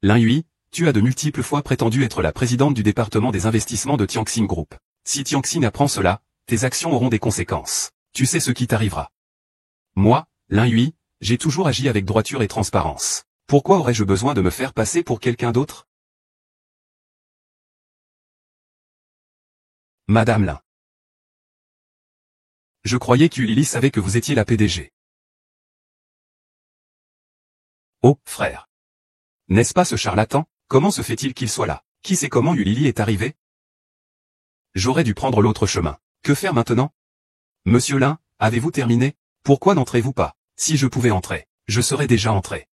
Lin Yui, tu as de multiples fois prétendu être la présidente du département des investissements de Tianxing Group. Si Tianxing apprend cela, tes actions auront des conséquences. Tu sais ce qui t'arrivera. Moi, Lin Yui, j'ai toujours agi avec droiture et transparence. Pourquoi aurais-je besoin de me faire passer pour quelqu'un d'autre? Madame Lin. Je croyais qu'Ulili savait que vous étiez la PDG. Oh, frère. N'est-ce pas ce charlatan? Comment se fait-il qu'il soit là? Qui sait comment Ulili est arrivé? J'aurais dû prendre l'autre chemin. Que faire maintenant? Monsieur Lin, avez-vous terminé? Pourquoi n'entrez-vous pas? Si je pouvais entrer, je serais déjà entré.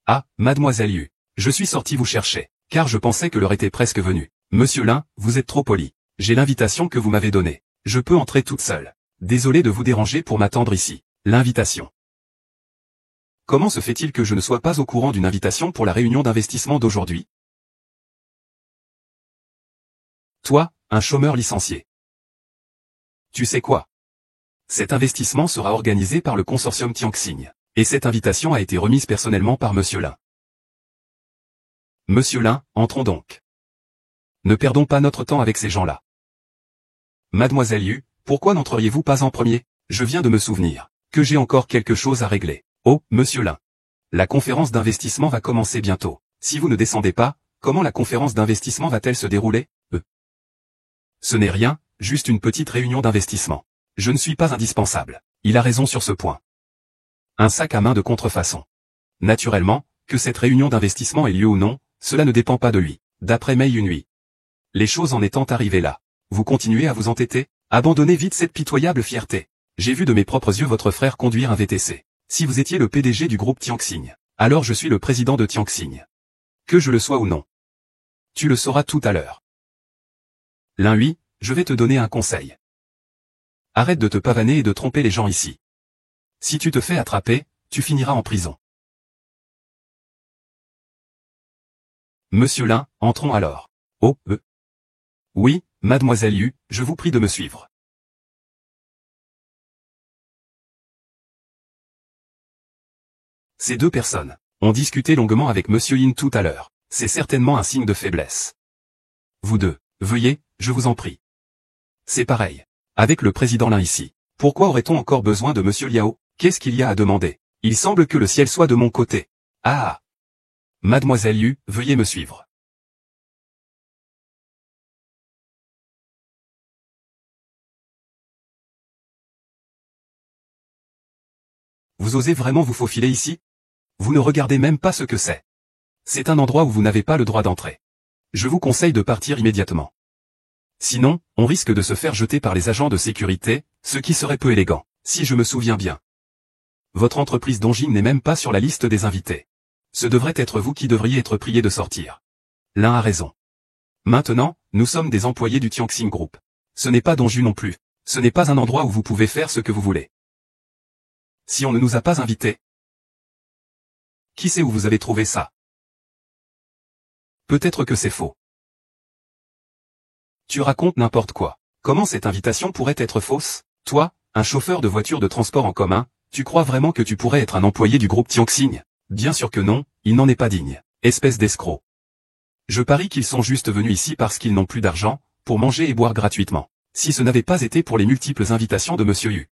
Ah, mademoiselle Yu. Je suis sorti vous chercher, car je pensais que l'heure était presque venue. Monsieur Lin, vous êtes trop poli. J'ai l'invitation que vous m'avez donnée. Je peux entrer toute seule. Désolé de vous déranger pour m'attendre ici. L'invitation. Comment se fait-il que je ne sois pas au courant d'une invitation pour la réunion d'investissement d'aujourd'hui? Toi, un chômeur licencié. Tu sais quoi? Cet investissement sera organisé par le consortium Tianxing, et cette invitation a été remise personnellement par Monsieur Lin. Monsieur Lin, entrons donc. Ne perdons pas notre temps avec ces gens-là. Mademoiselle Yu, pourquoi n'entreriez-vous pas en premier? Je viens de me souvenir que j'ai encore quelque chose à régler. Oh, Monsieur Lin. La conférence d'investissement va commencer bientôt. Si vous ne descendez pas, comment la conférence d'investissement va-t-elle se dérouler? Ce n'est rien, juste une petite réunion d'investissement. Je ne suis pas indispensable. Il a raison sur ce point. Un sac à main de contrefaçon. Naturellement, que cette réunion d'investissement ait lieu ou non, cela ne dépend pas de lui. D'après Mei Yunhui. Les choses en étant arrivées là. Vous continuez à vous entêter? Abandonnez vite cette pitoyable fierté. J'ai vu de mes propres yeux votre frère conduire un VTC. Si vous étiez le PDG du groupe Tianxing, alors je suis le président de Tianxing. Que je le sois ou non. Tu le sauras tout à l'heure. Lin Hui, je vais te donner un conseil. Arrête de te pavaner et de tromper les gens ici. Si tu te fais attraper, tu finiras en prison. Monsieur Lin, entrons alors. Oh, Oui, mademoiselle Yu, je vous prie de me suivre. Ces deux personnes ont discuté longuement avec Monsieur Yin tout à l'heure. C'est certainement un signe de faiblesse. Vous deux, veuillez, je vous en prie. C'est pareil. Avec le président Lin ici. Pourquoi aurait-on encore besoin de Monsieur Liao? Qu'est-ce qu'il y a à demander? Il semble que le ciel soit de mon côté. Ah! Mademoiselle Yu, veuillez me suivre. Vous osez vraiment vous faufiler ici? Vous ne regardez même pas ce que c'est. C'est un endroit où vous n'avez pas le droit d'entrer. Je vous conseille de partir immédiatement. Sinon, on risque de se faire jeter par les agents de sécurité, ce qui serait peu élégant, si je me souviens bien. Votre entreprise Dongjing n'est même pas sur la liste des invités. Ce devrait être vous qui devriez être prié de sortir. L'un a raison. Maintenant, nous sommes des employés du Tianxing Group. Ce n'est pas Donju non plus. Ce n'est pas un endroit où vous pouvez faire ce que vous voulez. Si on ne nous a pas invités. Qui sait où vous avez trouvé ça? Peut-être que c'est faux. Tu racontes n'importe quoi. Comment cette invitation pourrait être fausse? Toi, un chauffeur de voiture de transport en commun, tu crois vraiment que tu pourrais être un employé du groupe Tianxing? Bien sûr que non, il n'en est pas digne. Espèce d'escroc. Je parie qu'ils sont juste venus ici parce qu'ils n'ont plus d'argent, pour manger et boire gratuitement. Si ce n'avait pas été pour les multiples invitations de Monsieur Yu,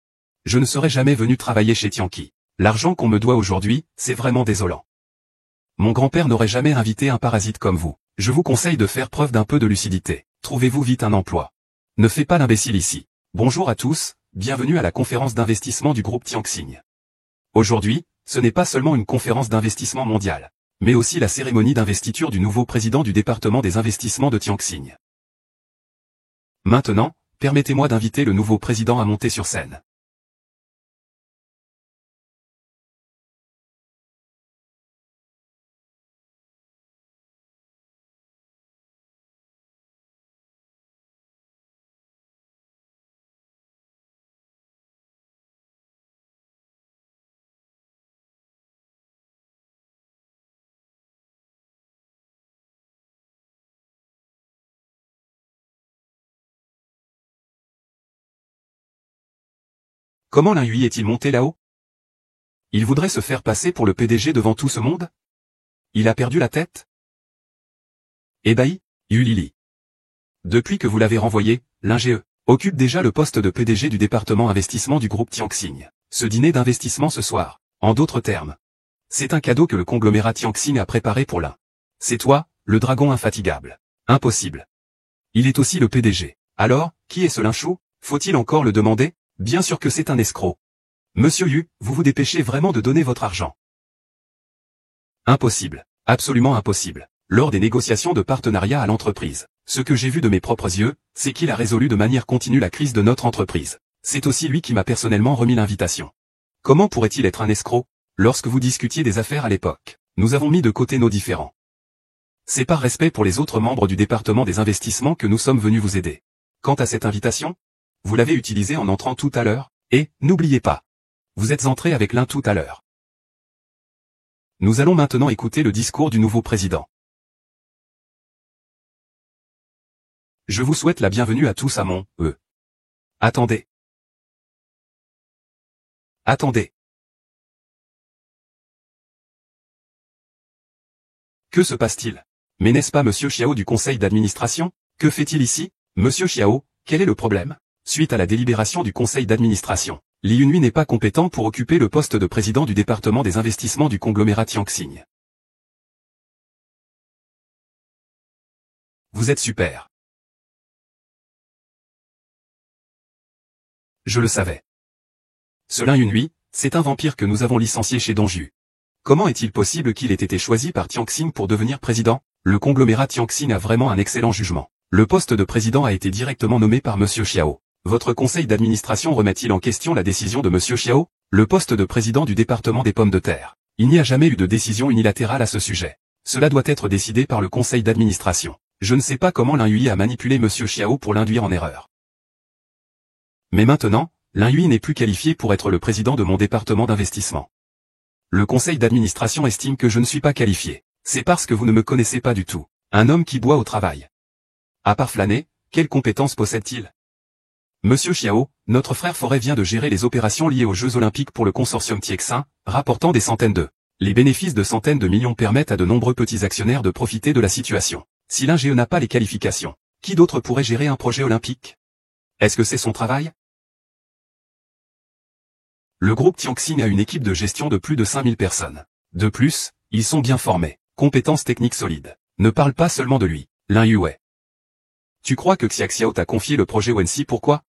je ne serais jamais venu travailler chez Tianqi. L'argent qu'on me doit aujourd'hui, c'est vraiment désolant. Mon grand-père n'aurait jamais invité un parasite comme vous. Je vous conseille de faire preuve d'un peu de lucidité. Trouvez-vous vite un emploi. Ne fais pas l'imbécile ici. Bonjour à tous, bienvenue à la conférence d'investissement du groupe Tianxing. Aujourd'hui, ce n'est pas seulement une conférence d'investissement mondiale, mais aussi la cérémonie d'investiture du nouveau président du département des investissements de Tianxing. Maintenant, permettez-moi d'inviter le nouveau président à monter sur scène. Comment Lin Hui est-il monté là-haut? Il voudrait se faire passer pour le PDG devant tout ce monde? Il a perdu la tête? Ébahi, Yu Lili. Depuis que vous l'avez renvoyé, Lin Ge occupe déjà le poste de PDG du département investissement du groupe Tianxing. Ce dîner d'investissement ce soir, en d'autres termes, c'est un cadeau que le conglomérat Tianxing a préparé pour Lin. C'est toi, le dragon infatigable. Impossible. Il est aussi le PDG. Alors, qui est ce Lin Chou? Faut-il encore le demander? Bien sûr que c'est un escroc. Monsieur Yu, vous vous dépêchez vraiment de donner votre argent. Impossible. Absolument impossible. Lors des négociations de partenariat à l'entreprise, ce que j'ai vu de mes propres yeux, c'est qu'il a résolu de manière continue la crise de notre entreprise. C'est aussi lui qui m'a personnellement remis l'invitation. Comment pourrait-il être un escroc? Lorsque vous discutiez des affaires à l'époque, nous avons mis de côté nos différends. C'est par respect pour les autres membres du département des investissements que nous sommes venus vous aider. Quant à cette invitation, vous l'avez utilisée en entrant tout à l'heure, et, n'oubliez pas, vous êtes entré avec Lin tout à l'heure. Nous allons maintenant écouter le discours du nouveau président. Je vous souhaite la bienvenue à tous à mon Attendez. Attendez. Que se passe-t-il? Mais n'est-ce pas Monsieur Xiao du conseil d'administration? Que fait-il ici? Monsieur Xiao, quel est le problème? Suite à la délibération du conseil d'administration, Li Yunhui n'est pas compétent pour occuper le poste de président du département des investissements du conglomérat Tianxing. Vous êtes super. Je le savais. Ce Lin Yunhui, c'est un vampire que nous avons licencié chez Donju. Comment est-il possible qu'il ait été choisi par Tianxing pour devenir président? Le conglomérat Tianxing a vraiment un excellent jugement. Le poste de président a été directement nommé par Monsieur Xiao. Votre conseil d'administration remet-il en question la décision de Monsieur Xiao, le poste de président du département des pommes de terre? Il n'y a jamais eu de décision unilatérale à ce sujet. Cela doit être décidé par le conseil d'administration. Je ne sais pas comment Lin Yui a manipulé Monsieur Xiao pour l'induire en erreur. Mais maintenant, Lin Yui n'est plus qualifié pour être le président de mon département d'investissement. Le conseil d'administration estime que je ne suis pas qualifié. C'est parce que vous ne me connaissez pas du tout. Un homme qui boit au travail. À part flâner, quelles compétences possède-t-il? Monsieur Xiao, notre frère Forêt vient de gérer les opérations liées aux Jeux Olympiques pour le consortium Tiexin, rapportant des centaines de. Les bénéfices de centaines de millions permettent à de nombreux petits actionnaires de profiter de la situation. Si l'INGE n'a pas les qualifications, qui d'autre pourrait gérer un projet olympique? Est-ce que c'est son travail? Le groupe Tianxin a une équipe de gestion de plus de 5000 personnes. De plus, ils sont bien formés, compétences techniques solides. Ne parle pas seulement de lui, Lin Yue. Tu crois que Xia Xiao t'a confié le projet Wenxi, pourquoi?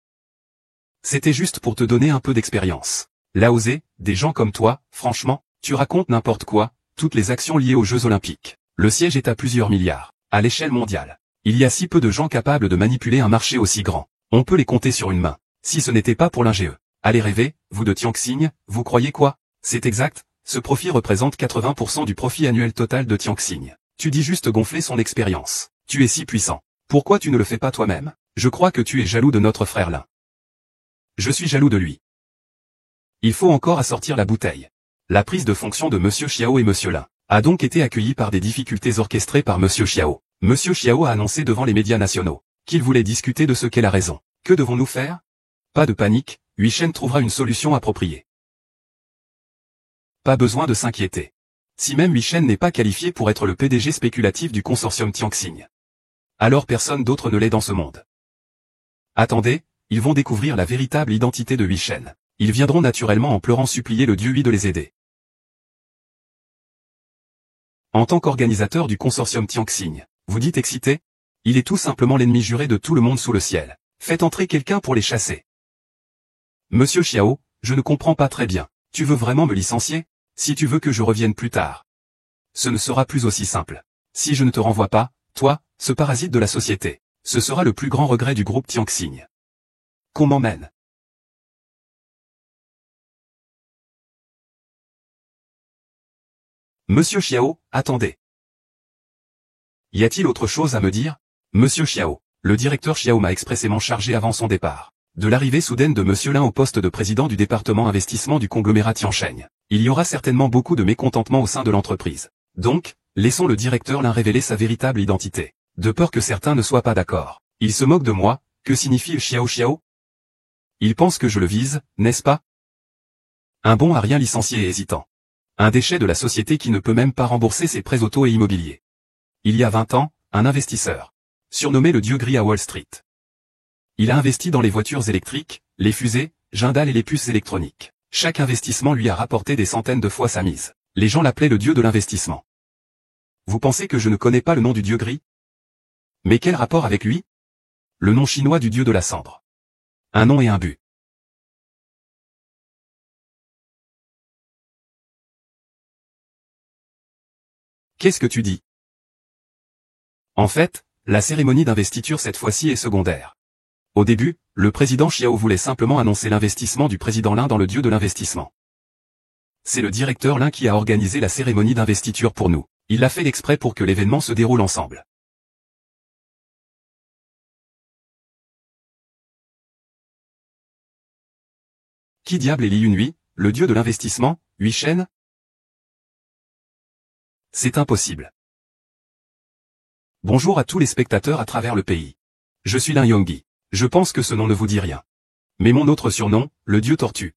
C'était juste pour te donner un peu d'expérience. Lao Ze, des gens comme toi, franchement, tu racontes n'importe quoi, toutes les actions liées aux Jeux Olympiques. Le siège est à plusieurs milliards, à l'échelle mondiale. Il y a si peu de gens capables de manipuler un marché aussi grand. On peut les compter sur une main. Si ce n'était pas pour l'INGE. Allez rêver, vous de Tianxin, vous croyez quoi? C'est exact, ce profit représente 80% du profit annuel total de Tianxin. Tu dis juste gonfler son expérience. Tu es si puissant. Pourquoi tu ne le fais pas toi-même? Je crois que tu es jaloux de notre frère Lin. Je suis jaloux de lui. Il faut encore assortir la bouteille. La prise de fonction de Monsieur Xiao et Monsieur Lin a donc été accueillie par des difficultés orchestrées par Monsieur Xiao. Monsieur Xiao a annoncé devant les médias nationaux qu'il voulait discuter de ce qu'est la raison. Que devons-nous faire? Pas de panique, Hui Shen trouvera une solution appropriée. Pas besoin de s'inquiéter. Si même Hui Shen n'est pas qualifié pour être le PDG spéculatif du consortium Tianxin, alors personne d'autre ne l'est dans ce monde. Attendez, ils vont découvrir la véritable identité de Hui Shen. Ils viendront naturellement en pleurant supplier le dieu Hui de les aider. En tant qu'organisateur du consortium Tianxin, vous dites excité? Il est tout simplement l'ennemi juré de tout le monde sous le ciel. Faites entrer quelqu'un pour les chasser. Monsieur Xiao, je ne comprends pas très bien. Tu veux vraiment me licencier? Si tu veux que je revienne plus tard. Ce ne sera plus aussi simple. Si je ne te renvoie pas, toi, ce parasite de la société, ce sera le plus grand regret du groupe Tianxin. Qu'on m'emmène. Monsieur Xiao, attendez. Y a-t-il autre chose à me dire? Monsieur Xiao, le directeur Xiao m'a expressément chargé avant son départ de l'arrivée soudaine de Monsieur Lin au poste de président du département investissement du conglomérat Tiansheng. Il y aura certainement beaucoup de mécontentement au sein de l'entreprise. Donc, laissons le directeur Lin révéler sa véritable identité. De peur que certains ne soient pas d'accord. Il se moque de moi, que signifie le Xiao Xiao? Il pense que je le vise, n'est-ce pas? Un bon à rien licencié et hésitant. Un déchet de la société qui ne peut même pas rembourser ses prêts auto et immobiliers. Il y a 20 ans, un investisseur, surnommé le dieu gris à Wall Street. Il a investi dans les voitures électriques, les fusées, Jindal et les puces électroniques. Chaque investissement lui a rapporté des centaines de fois sa mise. Les gens l'appelaient le dieu de l'investissement. Vous pensez que je ne connais pas le nom du dieu gris? Mais quel rapport avec lui? Le nom chinois du dieu de la cendre. Un nom et un but. Qu'est-ce que tu dis? En fait, la cérémonie d'investiture cette fois-ci est secondaire. Au début, le président Xiao voulait simplement annoncer l'investissement du président Lin dans le dieu de l'investissement. C'est le directeur Lin qui a organisé la cérémonie d'investiture pour nous. Il l'a fait exprès pour que l'événement se déroule ensemble. Qui diable est Li Yunhui, le dieu de l'investissement, Hui Shen? C'est impossible. Bonjour à tous les spectateurs à travers le pays. Je suis Lin Yongyi. Je pense que ce nom ne vous dit rien. Mais mon autre surnom, le dieu tortue.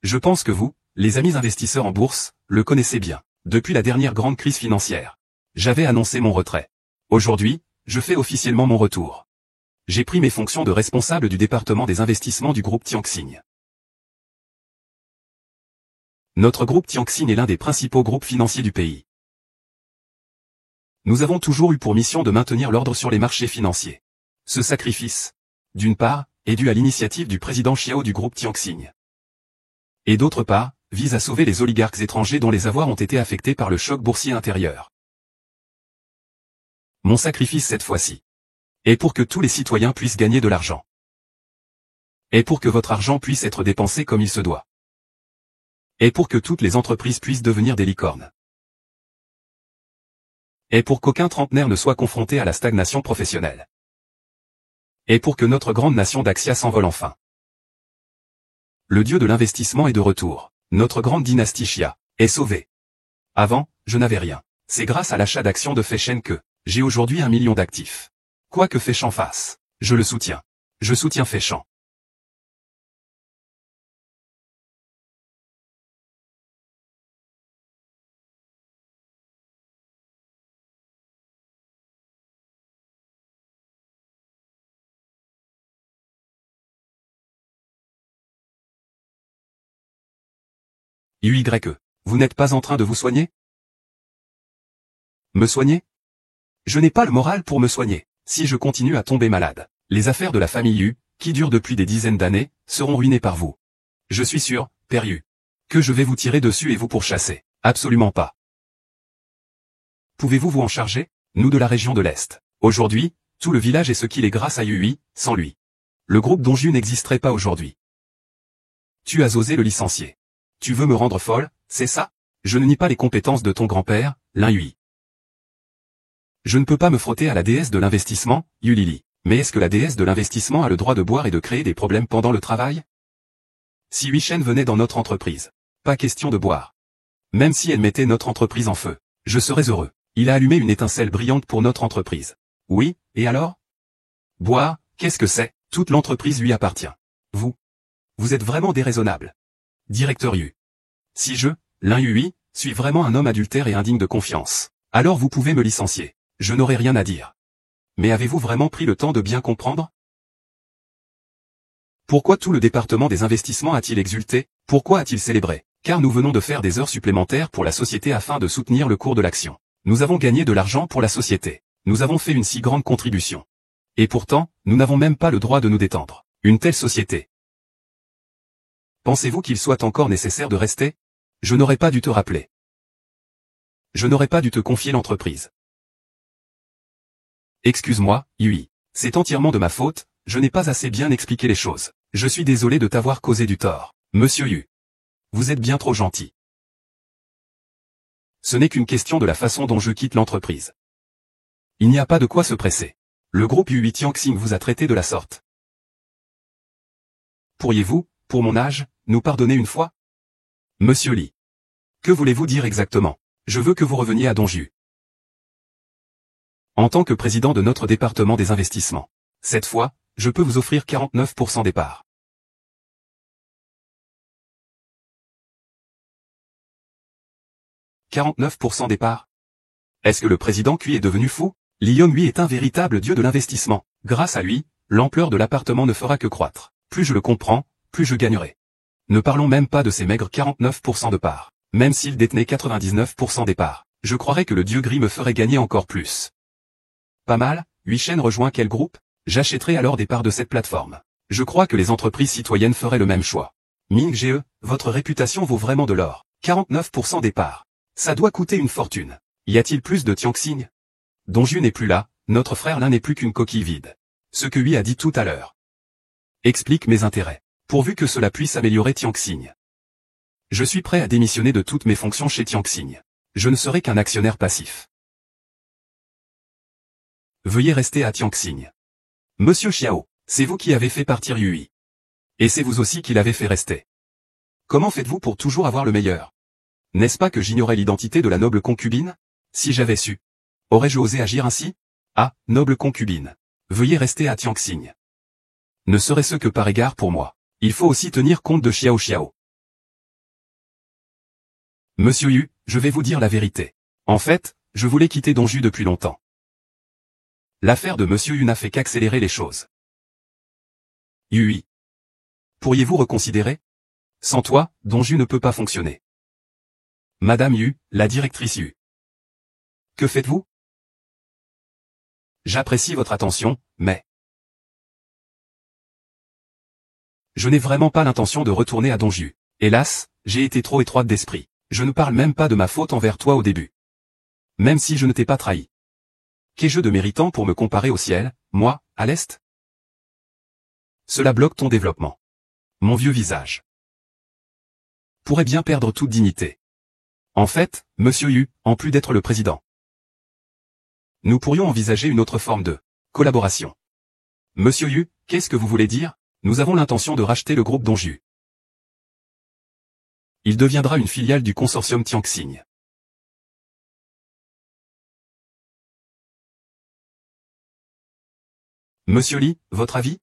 Je pense que vous, les amis investisseurs en bourse, le connaissez bien. Depuis la dernière grande crise financière, j'avais annoncé mon retrait. Aujourd'hui, je fais officiellement mon retour. J'ai pris mes fonctions de responsable du département des investissements du groupe Tianxin. Notre groupe Tianxin est l'un des principaux groupes financiers du pays. Nous avons toujours eu pour mission de maintenir l'ordre sur les marchés financiers. Ce sacrifice, d'une part, est dû à l'initiative du président Xiao du groupe Tianxin. Et d'autre part, vise à sauver les oligarques étrangers dont les avoirs ont été affectés par le choc boursier intérieur. Mon sacrifice cette fois-ci Et pour que tous les citoyens puissent gagner de l'argent. Et pour que votre argent puisse être dépensé comme il se doit. Et pour que toutes les entreprises puissent devenir des licornes. Et pour qu'aucun trentenaire ne soit confronté à la stagnation professionnelle. Et pour que notre grande nation d'Axia s'envole enfin. Le dieu de l'investissement est de retour. Notre grande dynastie Chia est sauvée. Avant, je n'avais rien. C'est grâce à l'achat d'actions de Fechen que j'ai aujourd'hui 1 million d'actifs. Quoi que Fechen fasse, je le soutiens. Je soutiens Fechen. UYE. Vous n'êtes pas en train de vous soigner? Me soigner? Je n'ai pas le moral pour me soigner. Si je continue à tomber malade, les affaires de la famille Yu, qui durent depuis des dizaines d'années, seront ruinées par vous. Je suis sûr, Père Yu, que je vais vous tirer dessus et vous pourchasser. Absolument pas. Pouvez-vous vous en charger? Nous de la région de l'Est. Aujourd'hui, tout le village est ce qu'il est grâce à Yu. Sans lui, le groupe Donju n'existerait pas aujourd'hui. Tu as osé le licencier. Tu veux me rendre folle, c'est ça? Je ne nie pas les compétences de ton grand-père, Lin Yu. Je ne peux pas me frotter à la déesse de l'investissement, Yu Lili. Mais est-ce que la déesse de l'investissement a le droit de boire et de créer des problèmes pendant le travail? Si Yu Shen venait dans notre entreprise, pas question de boire. Même si elle mettait notre entreprise en feu, je serais heureux. Il a allumé une étincelle brillante pour notre entreprise. Oui, et alors? Boire, qu'est-ce que c'est? Toute l'entreprise lui appartient. Vous êtes vraiment déraisonnable. Directeur Yu. Si je, Lin Yu, suis vraiment un homme adultère et indigne de confiance, alors vous pouvez me licencier. Je n'aurai rien à dire. Mais avez-vous vraiment pris le temps de bien comprendre? Pourquoi tout le département des investissements a-t-il exulté? Pourquoi a-t-il célébré? Car nous venons de faire des heures supplémentaires pour la société afin de soutenir le cours de l'action. Nous avons gagné de l'argent pour la société. Nous avons fait une si grande contribution. Et pourtant, nous n'avons même pas le droit de nous détendre. Une telle société. Pensez-vous qu'il soit encore nécessaire de rester? Je n'aurais pas dû te rappeler. Je n'aurais pas dû te confier l'entreprise. Excuse-moi, Yu. C'est entièrement de ma faute, je n'ai pas assez bien expliqué les choses. Je suis désolé de t'avoir causé du tort. Monsieur Yu. Vous êtes bien trop gentil. Ce n'est qu'une question de la façon dont je quitte l'entreprise. Il n'y a pas de quoi se presser. Le groupe Yu Tianxing vous a traité de la sorte. Pourriez-vous, pour mon âge, nous pardonner une fois? Monsieur Li. Que voulez-vous dire exactement? Je veux que vous reveniez à Donju. En tant que président de notre département des investissements. Cette fois, je peux vous offrir 49% des parts. 49% des parts? Est-ce que le président Cui est devenu fou? Li Yonghui est un véritable dieu de l'investissement. Grâce à lui, l'ampleur de l'appartement ne fera que croître. Plus je le comprends, plus je gagnerai. Ne parlons même pas de ces maigres 49% de parts. Même s'il détenait 99% des parts, je croirais que le dieu gris me ferait gagner encore plus. Pas mal, Yu Shen rejoint quel groupe? J'achèterai alors des parts de cette plateforme. Je crois que les entreprises citoyennes feraient le même choix. Ming Ge, votre réputation vaut vraiment de l'or. 49% des parts. Ça doit coûter une fortune. Y a-t-il plus de Tianxing? Donju n'est plus là, notre frère Lin n'est plus qu'une coquille vide. Ce que lui a dit tout à l'heure explique mes intérêts. Pourvu que cela puisse améliorer Tianxing. Je suis prêt à démissionner de toutes mes fonctions chez Tianxing. Je ne serai qu'un actionnaire passif. Veuillez rester à Tianxing. Monsieur Xiao, c'est vous qui avez fait partir Yu. Et c'est vous aussi qui l'avez fait rester. Comment faites-vous pour toujours avoir le meilleur? N'est-ce pas que j'ignorais l'identité de la noble concubine? Si j'avais su. Aurais-je osé agir ainsi? Ah, noble concubine. Veuillez rester à Tianxing. Ne serait-ce que par égard pour moi. Il faut aussi tenir compte de Xiao. Monsieur Yu, je vais vous dire la vérité. En fait, je voulais quitter Donju depuis longtemps. L'affaire de Monsieur Yu n'a fait qu'accélérer les choses. Yu. Pourriez-vous reconsidérer? Sans toi, Donju ne peut pas fonctionner. Madame Yu, la directrice Yu. Que faites-vous? J'apprécie votre attention, mais... Je n'ai vraiment pas l'intention de retourner à Donju. Hélas, j'ai été trop étroite d'esprit. Je ne parle même pas de ma faute envers toi au début. Même si je ne t'ai pas trahi. Qu'ai-je de méritant pour me comparer au ciel, Moi, à l'Est? Cela bloque ton développement. Mon vieux visage pourrait bien perdre toute dignité. En fait, Monsieur Yu, en plus d'être le président, nous pourrions envisager une autre forme de collaboration. Monsieur Yu, qu'est-ce que vous voulez dire? Nous avons l'intention de racheter le groupe Dongju. Il deviendra une filiale du consortium Tianxing. Monsieur Li, votre avis?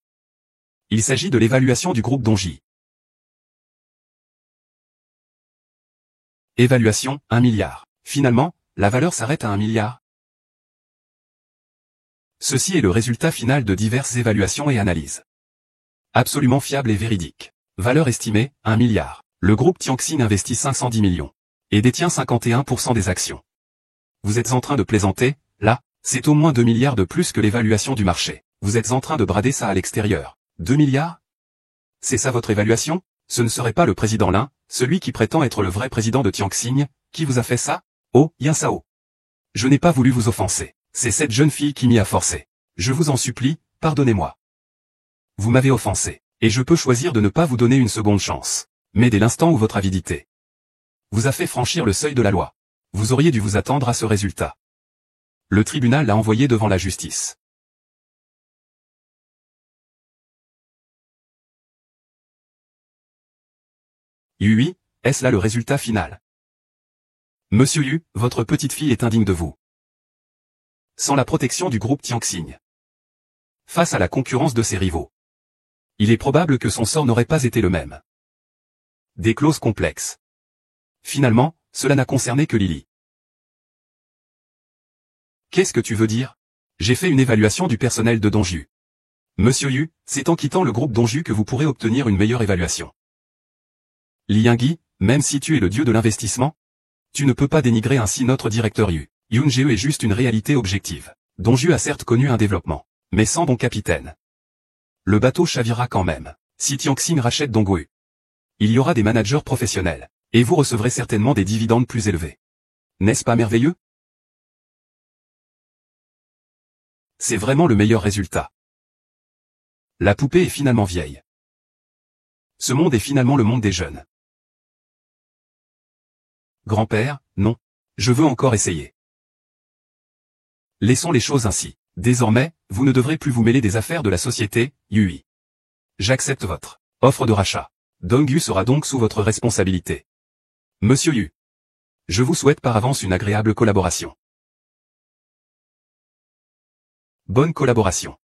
Il s'agit de l'évaluation du groupe Dongji. Évaluation, 1 milliard. Finalement, la valeur s'arrête à 1 milliard. Ceci est le résultat final de diverses évaluations et analyses. Absolument fiable et véridique. Valeur estimée, 1 milliard. Le groupe Tianxing investit 510 millions. Et détient 51% des actions. Vous êtes en train de plaisanter, là, c'est au moins 2 milliards de plus que l'évaluation du marché. Vous êtes en train de brader ça à l'extérieur. 2 milliards? C'est ça votre évaluation? Ce ne serait pas le président Lin, celui qui prétend être le vrai président de Tianxing, qui vous a fait ça? Oh, Yin Sao. Je n'ai pas voulu vous offenser. C'est cette jeune fille qui m'y a forcé. Je vous en supplie, pardonnez-moi. Vous m'avez offensé, et je peux choisir de ne pas vous donner une seconde chance. Mais dès l'instant où votre avidité vous a fait franchir le seuil de la loi, vous auriez dû vous attendre à ce résultat. Le tribunal l'a envoyé devant la justice. Oui, est-ce là le résultat final? Monsieur Yu, votre petite fille est indigne de vous. Sans la protection du groupe Tianxing, face à la concurrence de ses rivaux, il est probable que son sort n'aurait pas été le même. Des clauses complexes. Finalement, cela n'a concerné que Lily. Qu'est-ce que tu veux dire? J'ai fait une évaluation du personnel de Dongju. Monsieur Yu, c'est en quittant le groupe Dongju que vous pourrez obtenir une meilleure évaluation. Li Yingyi, même si tu es le dieu de l'investissement, tu ne peux pas dénigrer ainsi notre directeur Yu. Yun-Jie est juste une réalité objective. Dongju a certes connu un développement, mais sans bon capitaine. Le bateau chavirera quand même. Si Tianxing rachète Dongwu, il y aura des managers professionnels, et vous recevrez certainement des dividendes plus élevés. N'est-ce pas merveilleux? C'est vraiment le meilleur résultat. La poupée est finalement vieille. Ce monde est finalement le monde des jeunes. Grand-père, non. Je veux encore essayer. Laissons les choses ainsi. Désormais, vous ne devrez plus vous mêler des affaires de la société, Yui. J'accepte votre offre de rachat. Dongju sera donc sous votre responsabilité. Monsieur Yu. Je vous souhaite par avance une agréable collaboration. Bonne collaboration.